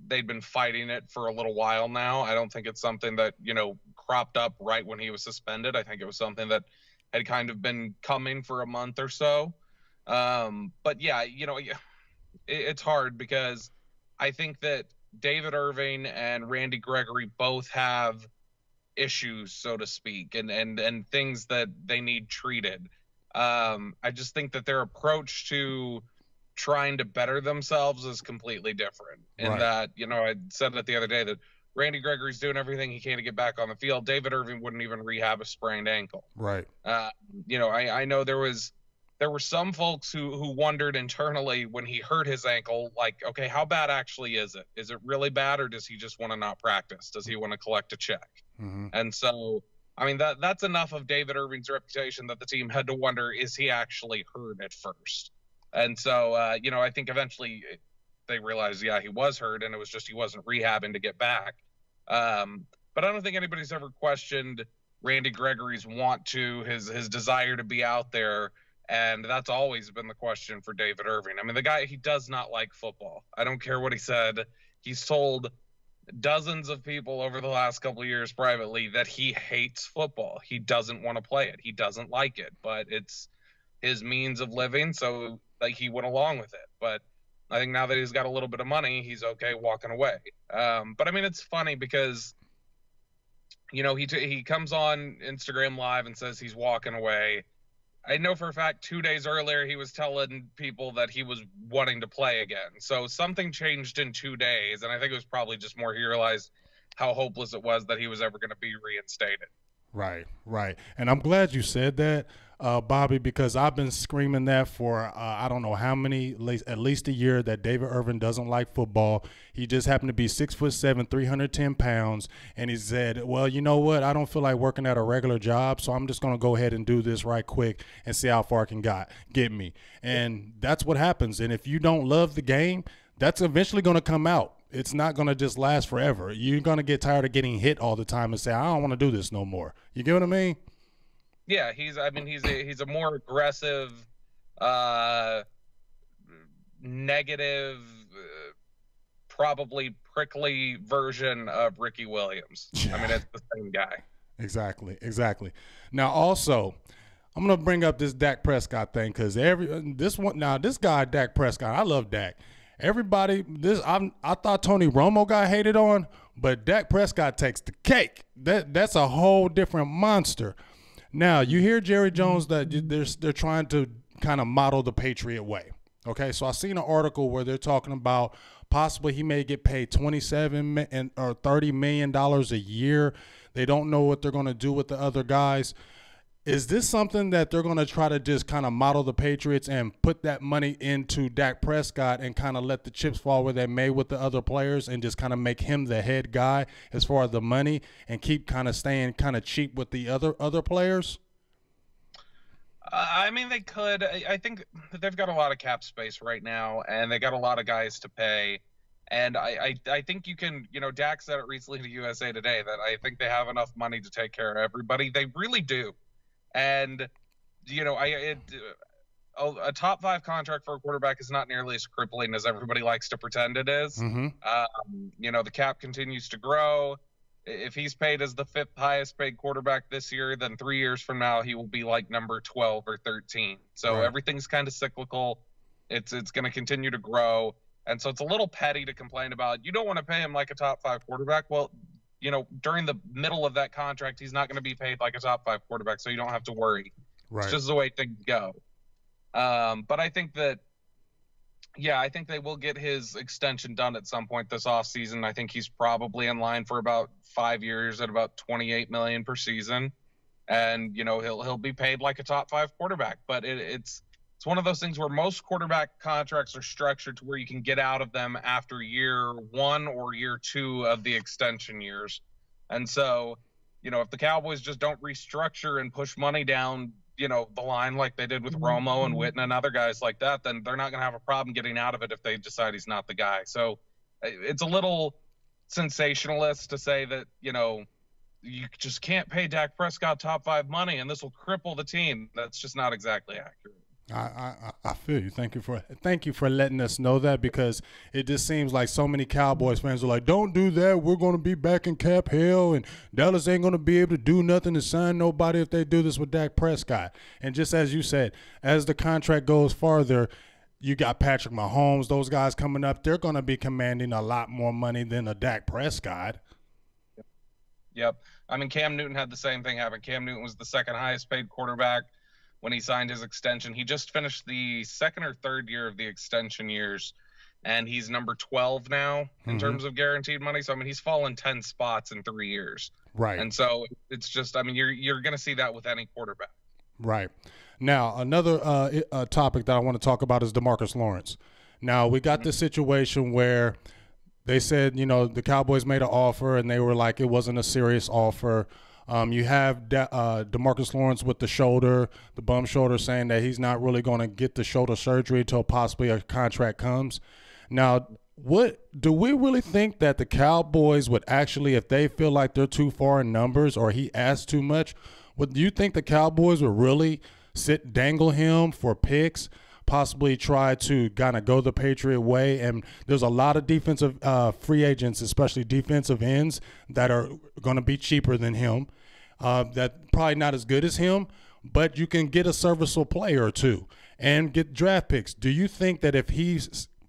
they'd been fighting it for a little while now. I don't think it's something that, cropped up right when he was suspended. I think it was something that had kind of been coming for a month or so. But yeah, it's hard because I think that David Irving and Randy Gregory both have issues, so to speak, and things that they need treated. I just think that their approach to trying to better themselves is completely different. In that, I said it the other day that Randy Gregory's doing everything he can to get back on the field. David Irving wouldn't even rehab a sprained ankle. Right. I know there were some folks who wondered internally when he hurt his ankle, like, okay, how bad actually is it? Is it really bad, or does he just want to not practice? Does he want to collect a check? Mm-hmm. And so, I mean, that's enough of David Irving's reputation that the team had to wonder, is he actually hurt at first? And so, I think eventually they realized, yeah, he was hurt, and it was just he wasn't rehabbing to get back. But I don't think anybody's ever questioned Randy Gregory's his desire to be out there. And that's always been the question for David Irving. I mean, the guy, he does not like football. I don't care what he said. He's told dozens of people over the last couple of years privately that he hates football. He doesn't want to play it. He doesn't like it, but it's his means of living. So he went along with it. But I think now that he's got a little bit of money, he's okay walking away. But I mean, it's funny because, he comes on Instagram Live and says he's walking away. I know for a fact 2 days earlier he was telling people that he was wanting to play again. So something changed in 2 days, and I think it was probably just more he realized how hopeless it was that he was ever going to be reinstated. Right. And I'm glad you said that, Bobby, because I've been screaming that for I don't know how many, at least a year, that David Irving doesn't like football. He just happened to be 6'7", 310 pounds, and he said, well, you know what? I don't feel like working at a regular job, so I'm just going to go ahead and do this right quick and see how far it can get me. And that's what happens. And if you don't love the game, that's eventually going to come out. It's not going to just last forever. You're going to get tired of getting hit all the time and say, I don't want to do this no more. You get what I mean? Yeah, he's a more aggressive, negative, probably prickly version of Ricky Williams. I mean, it's the same guy. Exactly. Now, also, I'm gonna bring up this Dak Prescott thing because this guy Dak Prescott, I love Dak. Everybody, I thought Tony Romo got hated on, but Dak Prescott takes the cake. That's a whole different monster. Now you hear Jerry Jones that they're trying to kind of model the Patriot way. Okay, so I seen an article where they're talking about possibly he may get paid $27 or $30 million a year. They don't know what they're going to do with the other guys. Is this something that they're going to try to just kind of model the Patriots and put that money into Dak Prescott and kind of let the chips fall where they may with the other players and just kind of make him the head guy as far as the money and keep kind of staying kind of cheap with the other players? I mean, they could. I think they've got a lot of cap space right now, and they got a lot of guys to pay. And I think you can, Dak said it recently to USA Today that I think they have enough money to take care of everybody. They really do. And, a top 5 contract for a quarterback is not nearly as crippling as everybody likes to pretend it is. Mm-hmm. The cap continues to grow. If he's paid as the 5th highest paid quarterback this year, then 3 years from now, he will be like number 12 or 13. So Right. Everything's kind of cyclical. It's going to continue to grow. And so it's a little petty to complain about. You don't want to pay him like a top 5 quarterback. Well, during the middle of that contract, he's not going to be paid like a top 5 quarterback, so you don't have to worry. Right. It's just the way things go. But I think that, I think they will get his extension done at some point this offseason. I think he's probably in line for about 5 years at about $28 million per season. And, he'll be paid like a top 5 quarterback. But it's one of those things where most quarterback contracts are structured to where you can get out of them after year 1 or year 2 of the extension years. And so, if the Cowboys just don't restructure and push money down, the line like they did with Romo and Witten and other guys like that, then they're not going to have a problem getting out of it if they decide he's not the guy. So it's a little sensationalist to say that, you just can't pay Dak Prescott top 5 money and this will cripple the team. That's just not exactly accurate. I feel you. Thank you for letting us know that, because it just seems like so many Cowboys fans are like, don't do that. We're going to be back in cap hell, and Dallas ain't going to be able to do nothing to sign nobody if they do this with Dak Prescott. And just as you said, as the contract goes farther, you got Patrick Mahomes, those guys coming up. They're going to be commanding a lot more money than a Dak Prescott. Yep. I mean, Cam Newton had the same thing happen. Cam Newton was the 2nd highest paid quarterback when he signed his extension. He just finished the 2nd or 3rd year of the extension years, and he's number 12 now in terms of guaranteed money. So, I mean, he's fallen 10 spots in 3 years. Right. And so it's just, I mean, you're going to see that with any quarterback. Right. Now, another topic that I want to talk about is DeMarcus Lawrence. Now, we got this situation where they said, the Cowboys made an offer, and they were like, it wasn't a serious offer. You have DeMarcus Lawrence with the bum shoulder, saying that he's not really going to get the shoulder surgery until possibly a contract comes. Now, do we really think that the Cowboys would actually, if they feel like they're too far in numbers or he asks too much, do you think the Cowboys would really dangle him for picks, possibly try to kind of go the Patriot way? And there's a lot of defensive free agents, especially defensive ends, that are going to be cheaper than him. That probably not as good as him, but you can get a serviceable player or two and get draft picks. Do you think that if he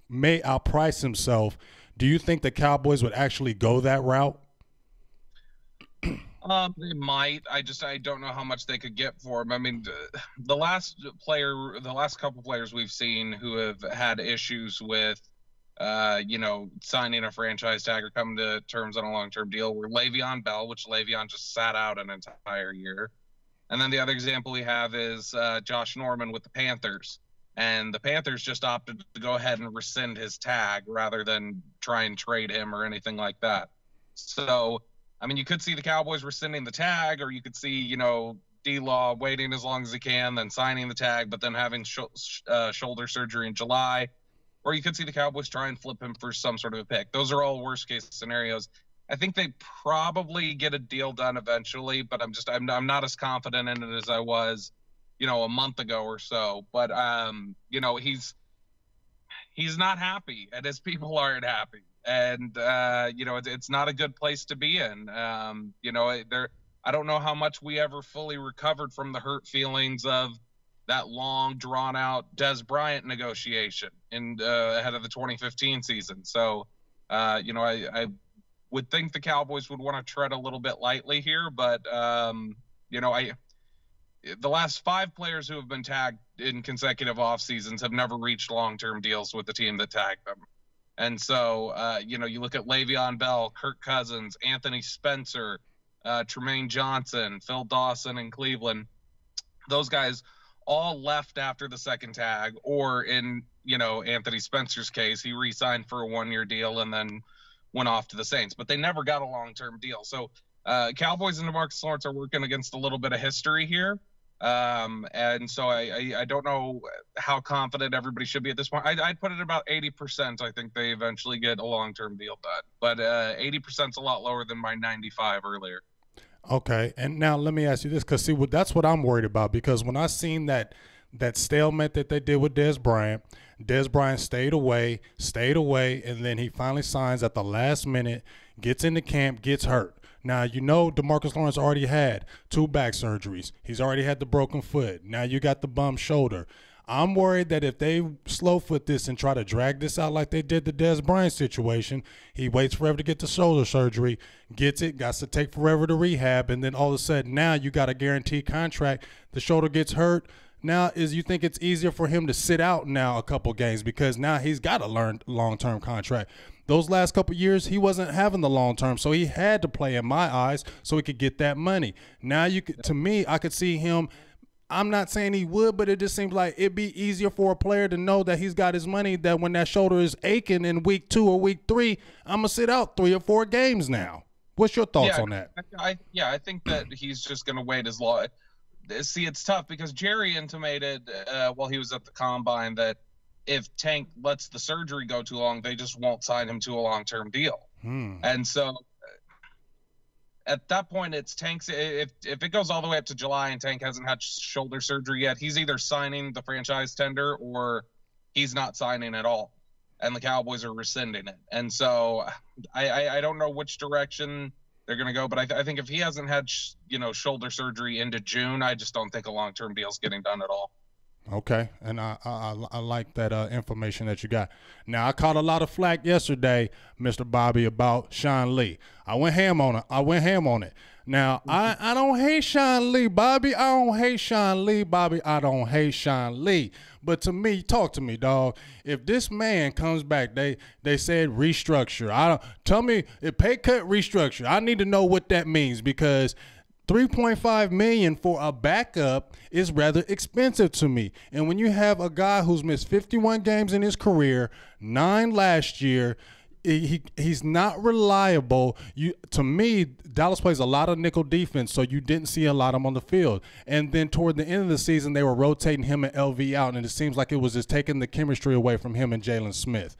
may outprice himself, do you think the Cowboys would actually go that route? They might. I don't know how much they could get for him. I mean, the last couple players we've seen who have had issues with, signing a franchise tag or coming to terms on a long-term deal were Le'Veon Bell, which Le'Veon just sat out an entire year. And then the other example we have is Josh Norman with the Panthers. And the Panthers just opted to go ahead and rescind his tag rather than try and trade him or anything like that. So, I mean, you could see the Cowboys rescinding the tag, or you could see, D-Law waiting as long as he can, then signing the tag, but then having shoulder surgery in July. or you could see the Cowboys try and flip him for some sort of a pick. Those are all worst case scenarios. I think they probably get a deal done eventually, but I'm not as confident in it as I was, a month ago or so. But he's not happy, and his people aren't happy, and it's not a good place to be in. I don't know how much we ever fully recovered from the hurt feelings of that long drawn out Des Bryant negotiation ahead of the 2015 season. So, I would think the Cowboys would want to tread a little bit lightly here, but the last 5 players who have been tagged in consecutive off seasons have never reached long-term deals with the team that tagged them. And so, you look at Le'Veon Bell, Kirk Cousins, Anthony Spencer, Tremaine Johnson, Phil Dawson in Cleveland. Those guys all left after the second tag, or in, Anthony Spencer's case, he re-signed for a 1-year deal and then went off to the Saints, but they never got a long-term deal. So Cowboys and DeMarcus Lawrence are working against a little bit of history here. And so I don't know how confident everybody should be at this point. I'd put it about 80%. I think they eventually get a long-term deal done, but 80% is a lot lower than my 95 earlier. Okay, and now let me ask you this, because see, that's what I'm worried about, because when I seen that stalemate that they did with Des Bryant stayed away, and then he finally signs at the last minute, gets into camp, gets hurt. Now, DeMarcus Lawrence already had 2 back surgeries. He's already had the broken foot. Now you got the bum shoulder. I'm worried that if they slowfoot this and try to drag this out like they did the Des Bryant situation, he waits forever to get the shoulder surgery, gets it, got to take forever to rehab, and then all of a sudden now you got a guaranteed contract. The shoulder gets hurt. Now you think it's easier for him to sit out now a couple games because now he's got a long-term contract. Those last couple years, he wasn't having the long-term, so he had to play in my eyes so he could get that money. Now to me, I could see him. I'm not saying he would, but it just seems like it'd be easier for a player to know that he's got his money, that when that shoulder is aching in week 2 or week 3, I'm going to sit out 3 or 4 games now. What's your thoughts on that? I think that he's just going to wait as long. See, it's tough because Jerry intimated while he was at the Combine that if Tank lets the surgery go too long, they just won't sign him to a long-term deal. And so at that point, it's Tank's. If it goes all the way up to July and Tank hasn't had shoulder surgery yet, he's either signing the franchise tender or he's not signing at all, and the Cowboys are rescinding it. And so I don't know which direction they're going to go, but I think if he hasn't had shoulder surgery into June, I just don't think a long-term deal is getting done at all. Okay, and I like that information that you got. Now, I caught a lot of flack yesterday, Mr. Bobby, about Sean Lee. I went ham on it. Now, I don't hate Sean Lee, Bobby. I don't hate Sean Lee. But to me, talk to me, dog. If this man comes back, they said restructure. Tell me if pay cut restructure. I need to know what that means, because $3.5 million for a backup is rather expensive to me. And when you have a guy who's missed 51 games in his career, 9 last year, he's not reliable. To me, Dallas plays a lot of nickel defense, so you didn't see a lot of him on the field. And then toward the end of the season, they were rotating him and LV out, and it seems like it was just taking the chemistry away from him and Jalen Smith.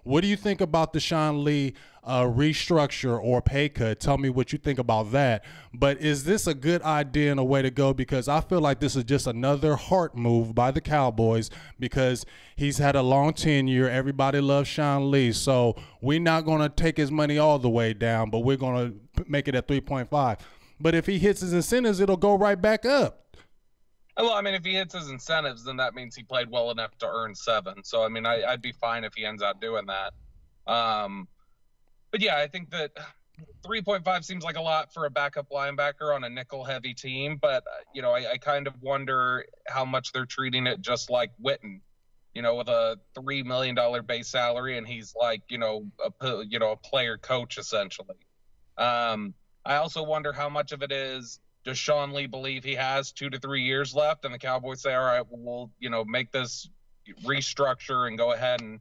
What do you think about the Sean Lee restructure or pay cut? Tell me what you think about that. But is this a good idea and a way to go? Because I feel like this is just another heart move by the Cowboys, because he's had a long tenure. Everybody loves Sean Lee. So we're not going to take his money all the way down, but we're going to make it at 3.5. But if he hits his incentives, it'll go right back up. Well, I mean, if he hits his incentives, then that means he played well enough to earn 7. So, I mean, I'd be fine if he ends up doing that. But, yeah, I think that 3.5 seems like a lot for a backup linebacker on a nickel-heavy team. But, I kind of wonder how much they're treating it just like Witten, with a $3 million base salary, and he's like, a player coach, essentially. I also wonder how much of it is, does Sean Lee believe he has 2 to 3 years left, and the Cowboys say, all right, we'll make this restructure and go ahead and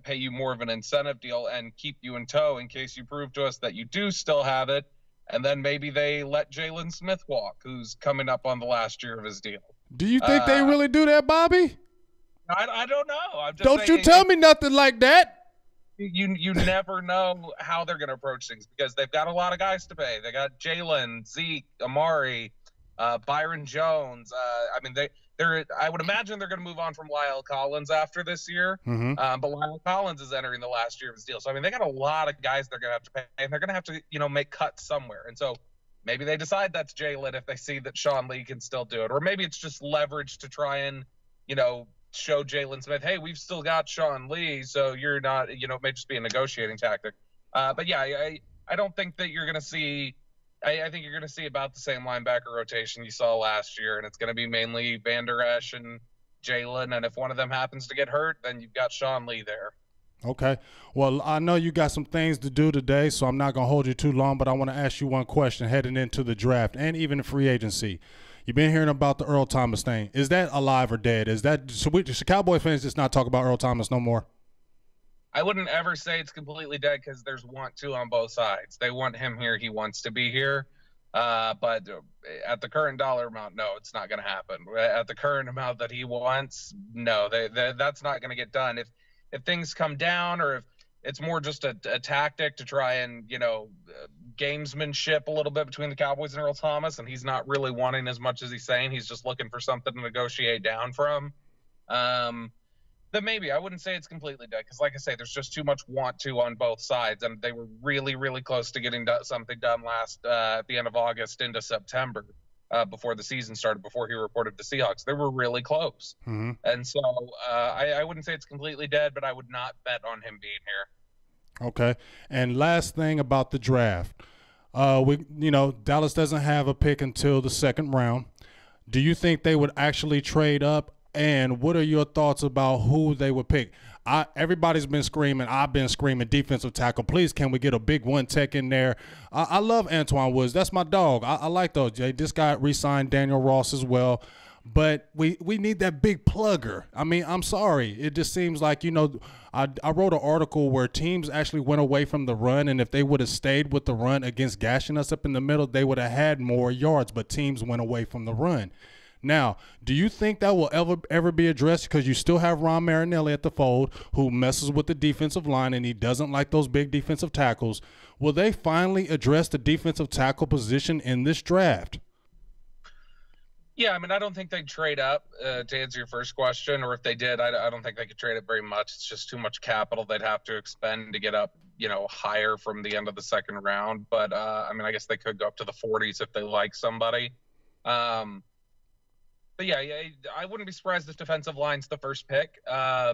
pay you more of an incentive deal and keep you in tow in case you prove to us that you do still have it, and then maybe they let Jalen Smith walk, who's coming up on the last year of his deal. Do you think they really do that, Bobby? I don't know. I'm just Don't saying, you tell me nothing like that. you never know how they're going to approach things because they've got a lot of guys to pay. They got Jalen, Zeke, Amari, Byron Jones. I mean, I would imagine they're going to move on from Lyle Collins after this year. Mm-hmm. But Lyle Collins is entering the last year of his deal. So, I mean, they got a lot of guys they're going to have to pay, and they're going to have to, make cuts somewhere. And so maybe they decide that's Jalen if they see that Sean Lee can still do it. Or maybe it's just leverage to try and, show Jalen Smith, hey, we've still got Sean Lee, so you're not, it may just be a negotiating tactic. But yeah, I don't think that you're going to see, I think you're going to see about the same linebacker rotation you saw last year, and it's going to be mainly Van Der Esch and Jalen, and if one of them happens to get hurt, then you've got Sean Lee there. Okay. Well, I know you got some things to do today, so I'm not going to hold you too long, but I want to ask you one question heading into the draft and even the free agency. You've been hearing about the Earl Thomas thing. Is that alive or dead? Should Cowboy fans just not talk about Earl Thomas no more? I wouldn't ever say it's completely dead because there's want to on both sides. They want him here. He wants to be here. But at the current dollar amount, no, it's not going to happen. At the current amount that he wants, no, that's not going to get done. If things come down or if it's more just a tactic to try and, gamesmanship a little bit between the Cowboys and Earl Thomas, and he's not really wanting as much as he's saying. He's just looking for something to negotiate down from. Then maybe I wouldn't say it's completely dead because, like I say, there's just too much want to on both sides, and they were really, really close to getting something done at the end of August into September before the season started, before he reported to Seahawks. They were really close. Mm-hmm. And so I wouldn't say it's completely dead, but I would not bet on him being here. Okay. And last thing about the draft. Dallas doesn't have a pick until the second round. Do you think they would actually trade up? And what are your thoughts about who they would pick? Everybody's been screaming. I've been screaming defensive tackle. Please, can we get a big one tech in there? I love Antoine Woods. That's my dog. I like those. This guy re-signed Daniel Ross as well. But we need that big plugger. I mean, I'm sorry. It just seems like, I wrote an article where teams actually went away from the run, and if they would have stayed with the run against gashing us up in the middle, they would have had more yards, but teams went away from the run. Now, do you think that will ever be addressed? Because you still have Ron Marinelli at the fold who messes with the defensive line, and he doesn't like those big defensive tackles. Will they finally address the defensive tackle position in this draft? Yeah, I mean, I don't think they'd trade up to answer your first question, or if they did, I don't think they could trade it very much. It's just too much capital they'd have to expend to get up, higher from the end of the second round. But, I mean, I guess they could go up to the 40s if they like somebody. But, yeah, I wouldn't be surprised if defensive line's the first pick. I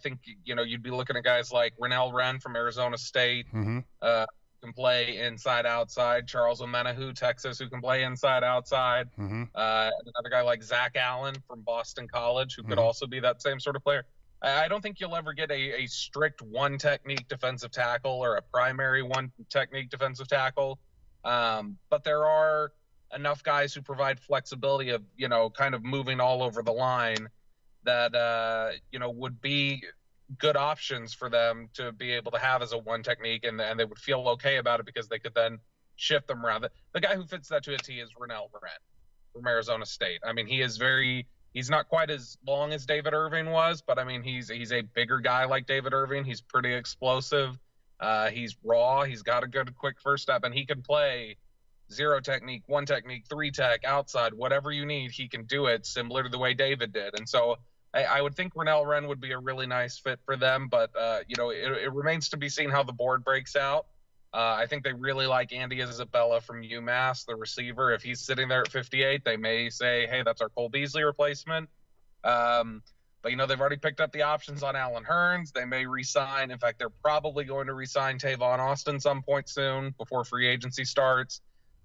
think, you'd be looking at guys like Rennell Wren from Arizona State, Mm-hmm. Can play inside outside. Charles Omenihu, Texas, who can play inside outside. Mm-hmm. Another guy like Zach Allen from Boston College, who could Mhm. also be that same sort of player. I don't think you'll ever get a strict one technique defensive tackle or a primary one technique defensive tackle. But there are enough guys who provide flexibility of, kind of moving all over the line that, would be good options for them to be able to have as a one technique, and they would feel okay about it because they could then shift them around. The guy who fits that to a T is Rennell Wren from Arizona State. I mean, he's not quite as long as David Irving was, but I mean, he's a bigger guy like David Irving. He's pretty explosive. He's raw. He's got a good quick first step, and he can play zero technique, one technique, three tech, outside, whatever you need. He can do it similar to the way David did. And so I would think Rennell Wren would be a really nice fit for them, but, it remains to be seen how the board breaks out. I think they really like Andy Isabella from UMass, the receiver. If he's sitting there at 58, they may say, hey, that's our Cole Beasley replacement. But, they've already picked up the options on Alan Hearns. They may re-sign. In fact, they're probably going to re-sign Tavon Austin some point soon before free agency starts.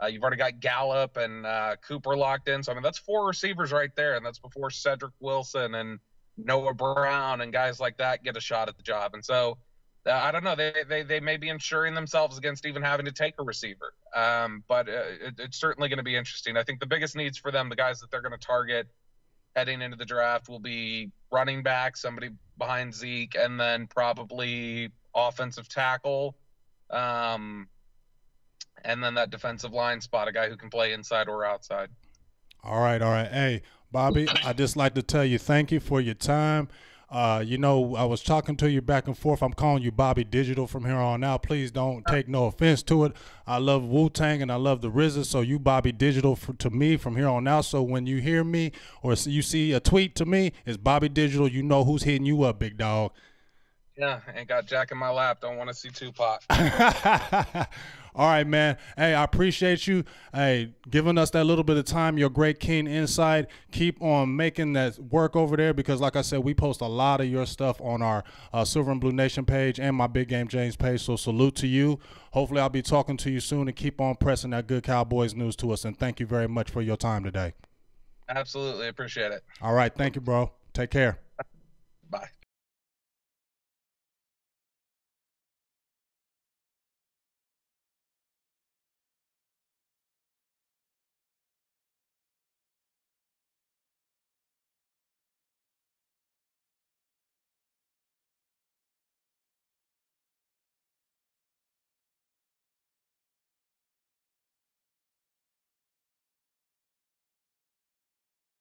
You've already got Gallup and Cooper locked in. So, I mean, that's 4 receivers right there, and that's before Cedric Wilson and Noah Brown and guys like that get a shot at the job. And so, I don't know. They may be insuring themselves against even having to take a receiver. But it's certainly going to be interesting. I think the biggest needs for them, the guys that they're going to target heading into the draft, will be running back, somebody behind Zeke, and then probably offensive tackle. And then that defensive line spot, a guy who can play inside or outside. All right. Hey, Bobby, I just like to tell you thank you for your time. You know, I was talking to you back and forth. I'm calling you Bobby Digital from here on out. Please don't take no offense to it. I love Wu-Tang and I love the RZA, so you Bobby Digital to me from here on out. So when you hear me or you see a tweet to me, it's Bobby Digital. You know who's hitting you up, big dog. Yeah, ain't got Jack in my lap. Don't want to see Tupac. All right, man. Hey, I appreciate you. Hey, giving us that little bit of time, your great keen insight. Keep on making that work over there because, like I said, we post a lot of your stuff on our Silver and Blue Nation page and my Big Game James page. So salute to you. Hopefully, I'll be talking to you soon and keep on pressing that good Cowboys news to us. And thank you very much for your time today. Absolutely appreciate it. All right. Thank you, bro. Take care.